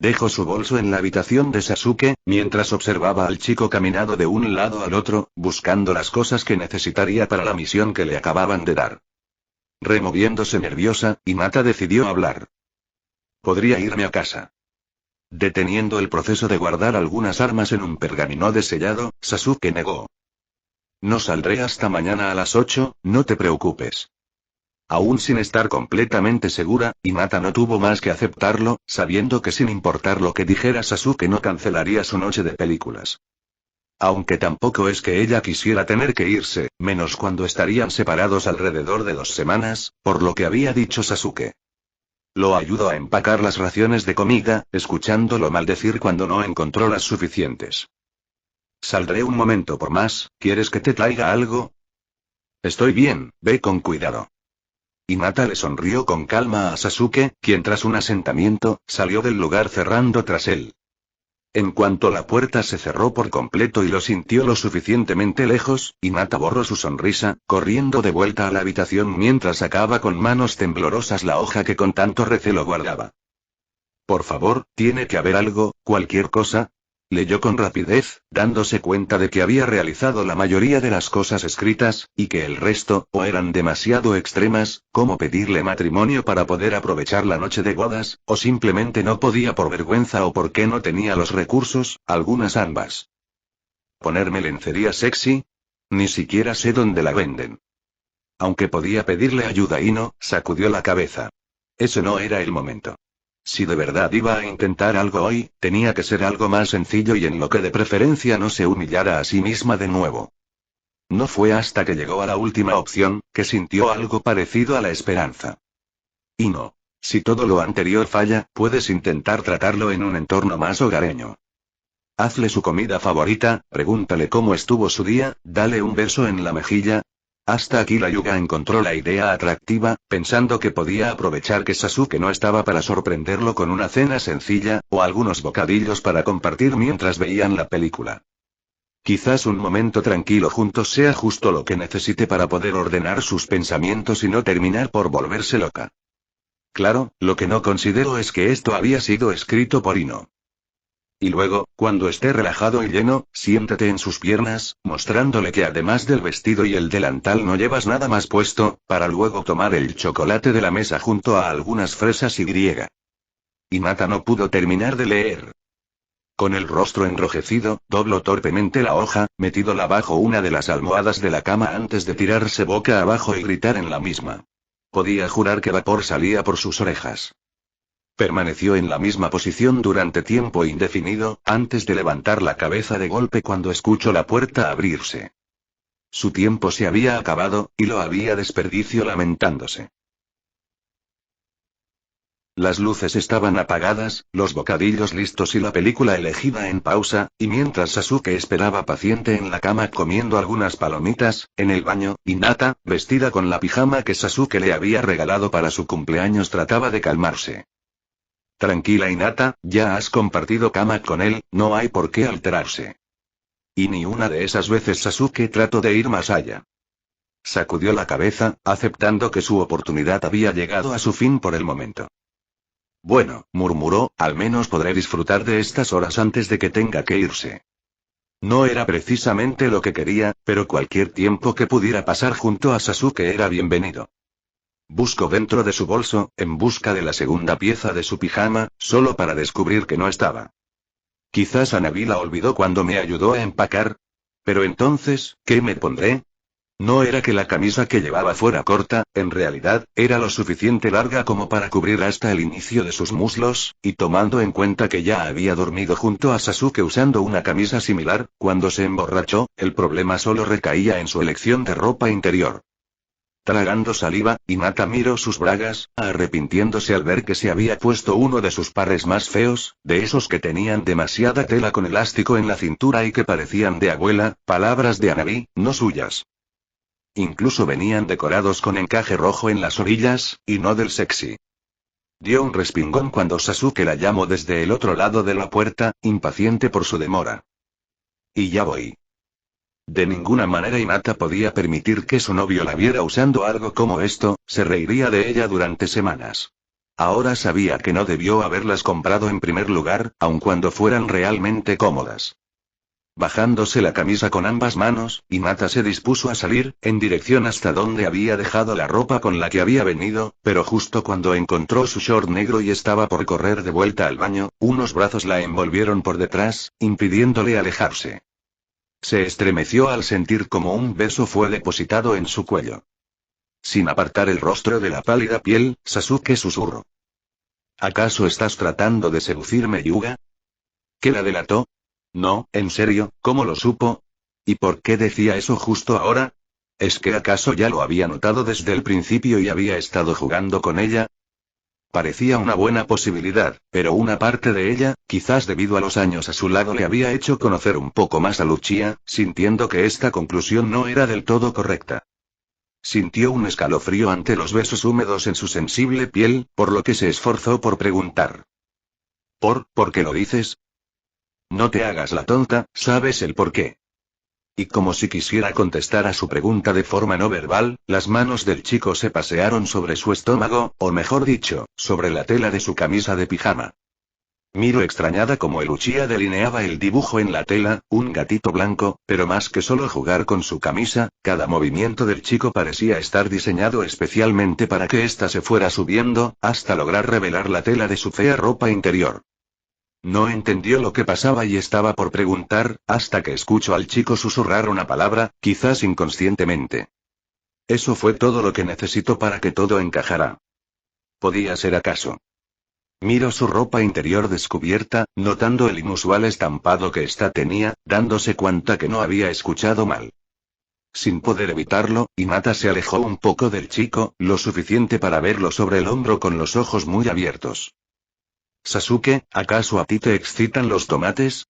Speaker 2: Dejó su bolso en la habitación de Sasuke, mientras observaba al chico caminando de un lado al otro, buscando las cosas que necesitaría para la misión que le acababan de dar. Removiéndose nerviosa, Hinata decidió hablar. Podría irme a casa. Deteniendo el proceso de guardar algunas armas en un pergamino de sellado, Sasuke negó. No saldré hasta mañana a las 8, no te preocupes. Aún sin estar completamente segura, Hinata no tuvo más que aceptarlo, sabiendo que sin importar lo que dijera Sasuke no cancelaría su noche de películas. Aunque tampoco es que ella quisiera tener que irse, menos cuando estarían separados alrededor de 2 semanas, por lo que había dicho Sasuke. Lo ayudó a empacar las raciones de comida, escuchándolo maldecir cuando no encontró las suficientes. Saldré un momento por más, ¿quieres que te traiga algo? Estoy bien, ve con cuidado. Hinata le sonrió con calma a Sasuke, quien tras un asentamiento, salió del lugar cerrando tras él. En cuanto la puerta se cerró por completo y lo sintió lo suficientemente lejos, Hinata borró su sonrisa, corriendo de vuelta a la habitación mientras sacaba con manos temblorosas la hoja que con tanto recelo guardaba. Por favor, tiene que haber algo, cualquier cosa. Leyó con rapidez, dándose cuenta de que había realizado la mayoría de las cosas escritas, y que el resto, o eran demasiado extremas, como pedirle matrimonio para poder aprovechar la noche de bodas, o simplemente no podía por vergüenza o porque no tenía los recursos, algunas ambas. ¿Ponerme lencería sexy? Ni siquiera sé dónde la venden. Aunque podía pedirle ayuda y no, sacudió la cabeza. Ese no era el momento. Si de verdad iba a intentar algo hoy, tenía que ser algo más sencillo y en lo que de preferencia no se humillara a sí misma de nuevo. No fue hasta que llegó a la última opción, que sintió algo parecido a la esperanza. Y no. Si todo lo anterior falla, puedes intentar tratarlo en un entorno más hogareño. Hazle su comida favorita, pregúntale cómo estuvo su día, dale un beso en la mejilla. Hasta aquí la Yuga encontró la idea atractiva, pensando que podía aprovechar que Sasuke no estaba para sorprenderlo con una cena sencilla, o algunos bocadillos para compartir mientras veían la película. Quizás un momento tranquilo juntos sea justo lo que necesite para poder ordenar sus pensamientos y no terminar por volverse loca. Claro, lo que no considero es que esto había sido escrito por Ino. Y luego, cuando esté relajado y lleno, siéntate en sus piernas, mostrándole que además del vestido y el delantal no llevas nada más puesto, para luego tomar el chocolate de la mesa junto a algunas fresas y griega. Hinata no pudo terminar de leer. Con el rostro enrojecido, dobló torpemente la hoja, metidola bajo una de las almohadas de la cama antes de tirarse boca abajo y gritar en la misma. Podía jurar que vapor salía por sus orejas. Permaneció en la misma posición durante tiempo indefinido, antes de levantar la cabeza de golpe cuando escuchó la puerta abrirse. Su tiempo se había acabado, y lo había desperdicio lamentándose. Las luces estaban apagadas, los bocadillos listos y la película elegida en pausa, y mientras Sasuke esperaba paciente en la cama comiendo algunas palomitas, en el baño, Hinata, vestida con la pijama que Sasuke le había regalado para su cumpleaños, trataba de calmarse. Tranquila Hinata, ya has compartido cama con él, no hay por qué alterarse. Y ni una de esas veces Sasuke trató de ir más allá. Sacudió la cabeza, aceptando que su oportunidad había llegado a su fin por el momento. Bueno, murmuró, al menos podré disfrutar de estas horas antes de que tenga que irse. No era precisamente lo que quería, pero cualquier tiempo que pudiera pasar junto a Sasuke era bienvenido. Buscó dentro de su bolso, en busca de la segunda pieza de su pijama, solo para descubrir que no estaba. Quizás Hanabi la olvidó cuando me ayudó a empacar. Pero entonces, ¿qué me pondré? No era que la camisa que llevaba fuera corta, en realidad, era lo suficiente larga como para cubrir hasta el inicio de sus muslos, y tomando en cuenta que ya había dormido junto a Sasuke usando una camisa similar, cuando se emborrachó, el problema solo recaía en su elección de ropa interior. Tragando saliva, Hinata miró sus bragas, arrepintiéndose al ver que se había puesto uno de sus pares más feos, de esos que tenían demasiada tela con elástico en la cintura y que parecían de abuela, palabras de Hanabi, no suyas. Incluso venían decorados con encaje rojo en las orillas, y no del sexy. Dio un respingón cuando Sasuke la llamó desde el otro lado de la puerta, impaciente por su demora. Y ya voy. De ninguna manera Hinata podía permitir que su novio la viera usando algo como esto, se reiría de ella durante semanas. Ahora sabía que no debió haberlas comprado en primer lugar, aun cuando fueran realmente cómodas. Bajándose la camisa con ambas manos, Hinata se dispuso a salir, en dirección hasta donde había dejado la ropa con la que había venido, pero justo cuando encontró su short negro y estaba por correr de vuelta al baño, unos brazos la envolvieron por detrás, impidiéndole alejarse. Se estremeció al sentir como un beso fue depositado en su cuello. Sin apartar el rostro de la pálida piel, Sasuke susurró. ¿Acaso estás tratando de seducirme, Yuga? ¿Qué la delató? No, en serio, ¿cómo lo supo? ¿Y por qué decía eso justo ahora? ¿Es que acaso ya lo había notado desde el principio y había estado jugando con ella? Parecía una buena posibilidad, pero una parte de ella, quizás debido a los años a su lado, le había hecho conocer un poco más a Lucia, sintiendo que esta conclusión no era del todo correcta. Sintió un escalofrío ante los besos húmedos en su sensible piel, por lo que se esforzó por preguntar. ¿Por qué lo dices? No te hagas la tonta, sabes el por qué. Y como si quisiera contestar a su pregunta de forma no verbal, las manos del chico se pasearon sobre su estómago, o mejor dicho, sobre la tela de su camisa de pijama. Miró extrañada como el Uchiha delineaba el dibujo en la tela, un gatito blanco, pero más que solo jugar con su camisa, cada movimiento del chico parecía estar diseñado especialmente para que ésta se fuera subiendo, hasta lograr revelar la tela de su fea ropa interior. No entendió lo que pasaba y estaba por preguntar, hasta que escuchó al chico susurrar una palabra, quizás inconscientemente. Eso fue todo lo que necesitó para que todo encajara. ¿Podía ser acaso? Miró su ropa interior descubierta, notando el inusual estampado que ésta tenía, dándose cuenta que no había escuchado mal. Sin poder evitarlo, Hinata se alejó un poco del chico, lo suficiente para verlo sobre el hombro con los ojos muy abiertos. Sasuke, ¿acaso a ti te excitan los tomates?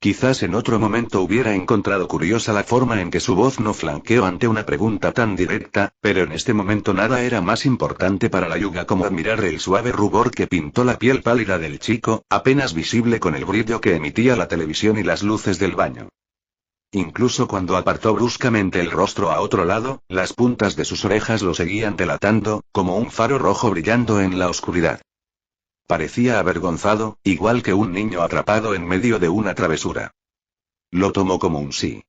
Speaker 2: Quizás en otro momento hubiera encontrado curiosa la forma en que su voz no flanqueó ante una pregunta tan directa, pero en este momento nada era más importante para la Hyuga como admirar el suave rubor que pintó la piel pálida del chico, apenas visible con el brillo que emitía la televisión y las luces del baño. Incluso cuando apartó bruscamente el rostro a otro lado, las puntas de sus orejas lo seguían delatando, como un faro rojo brillando en la oscuridad. Parecía avergonzado, igual que un niño atrapado en medio de una travesura. Lo tomó como un sí.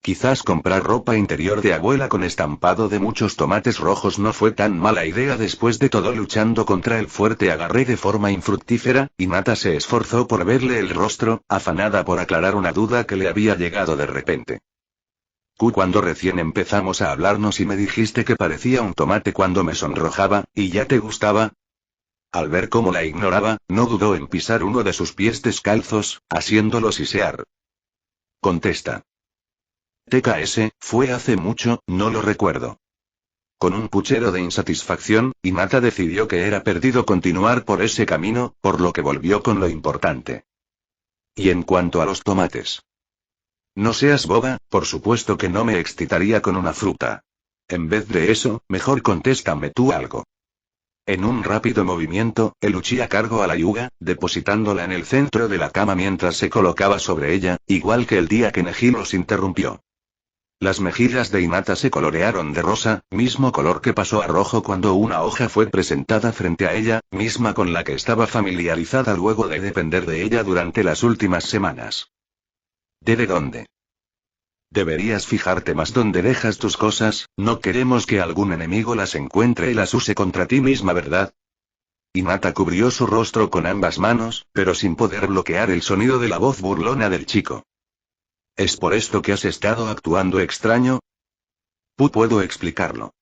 Speaker 2: Quizás comprar ropa interior de abuela con estampado de muchos tomates rojos no fue tan mala idea después de todo. Luchando contra el fuerte agarré de forma infructífera, Hinata se esforzó por verle el rostro, afanada por aclarar una duda que le había llegado de repente. Cuando recién empezamos a hablarnos y me dijiste que parecía un tomate cuando me sonrojaba, ¿y ya te gustaba? Al ver cómo la ignoraba, no dudó en pisar uno de sus pies descalzos, haciéndolo sisear. Contesta. TKS, fue hace mucho, no lo recuerdo. Con un puchero de insatisfacción, Hinata decidió que era perdido continuar por ese camino, por lo que volvió con lo importante. Y en cuanto a los tomates. No seas boba, por supuesto que no me excitaría con una fruta. En vez de eso, mejor contéstame tú algo. En un rápido movimiento, el Uchiha cargó a la Hyuga, depositándola en el centro de la cama mientras se colocaba sobre ella, igual que el día que Neji los interrumpió. Las mejillas de Hinata se colorearon de rosa, mismo color que pasó a rojo cuando una hoja fue presentada frente a ella, misma con la que estaba familiarizada luego de depender de ella durante las últimas semanas. ¿De dónde? Deberías fijarte más dónde dejas tus cosas, no queremos que algún enemigo las encuentre y las use contra ti misma, ¿verdad? Hinata cubrió su rostro con ambas manos, pero sin poder bloquear el sonido de la voz burlona del chico. ¿Es por esto que has estado actuando extraño? Puedo explicarlo.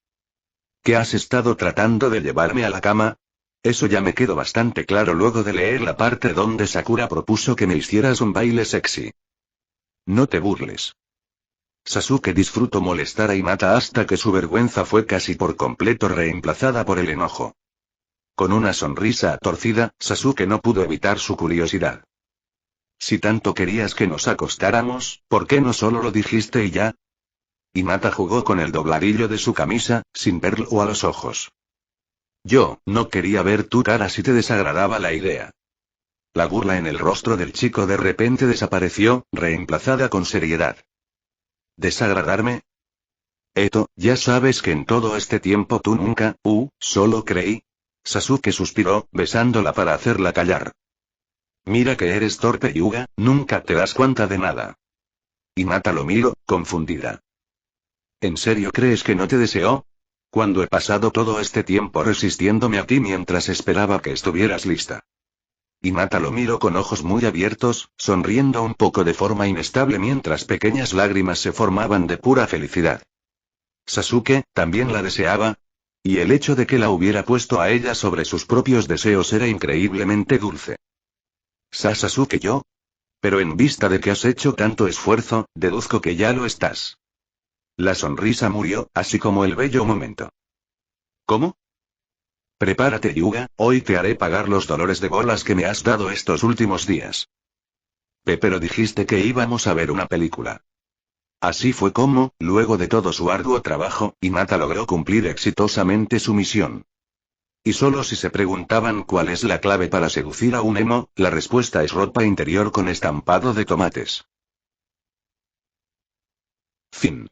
Speaker 2: ¿Que has estado tratando de llevarme a la cama? Eso ya me quedó bastante claro luego de leer la parte donde Sakura propuso que me hicieras un baile sexy. No te burles. Sasuke disfrutó molestar a Hinata hasta que su vergüenza fue casi por completo reemplazada por el enojo. Con una sonrisa torcida, Sasuke no pudo evitar su curiosidad. Si tanto querías que nos acostáramos, ¿por qué no solo lo dijiste y ya? Hinata jugó con el dobladillo de su camisa, sin verlo a los ojos. Yo, no quería ver tu cara si te desagradaba la idea. La burla en el rostro del chico de repente desapareció, reemplazada con seriedad. ¿Desagradarme? Eto, ya sabes que en todo este tiempo tú nunca, solo creí. Sasuke suspiró, besándola para hacerla callar. Mira que eres torpe, Hyuga, nunca te das cuenta de nada. Hinata lo miró, confundida. ¿En serio crees que no te deseo? Cuando he pasado todo este tiempo resistiéndome a ti mientras esperaba que estuvieras lista. Hinata lo miró con ojos muy abiertos, sonriendo un poco de forma inestable mientras pequeñas lágrimas se formaban de pura felicidad. Sasuke, también la deseaba. Y el hecho de que la hubiera puesto a ella sobre sus propios deseos era increíblemente dulce. Sasuke, yo. Pero en vista de que has hecho tanto esfuerzo, deduzco que ya lo estás. La sonrisa murió, así como el bello momento. ¿Cómo? Prepárate, Hyuga, hoy te haré pagar los dolores de bolas que me has dado estos últimos días. Pero dijiste que íbamos a ver una película. Así fue como, luego de todo su arduo trabajo, Hinata logró cumplir exitosamente su misión. Y solo si se preguntaban cuál es la clave para seducir a un emo, la respuesta es ropa interior con estampado de tomates. Fin.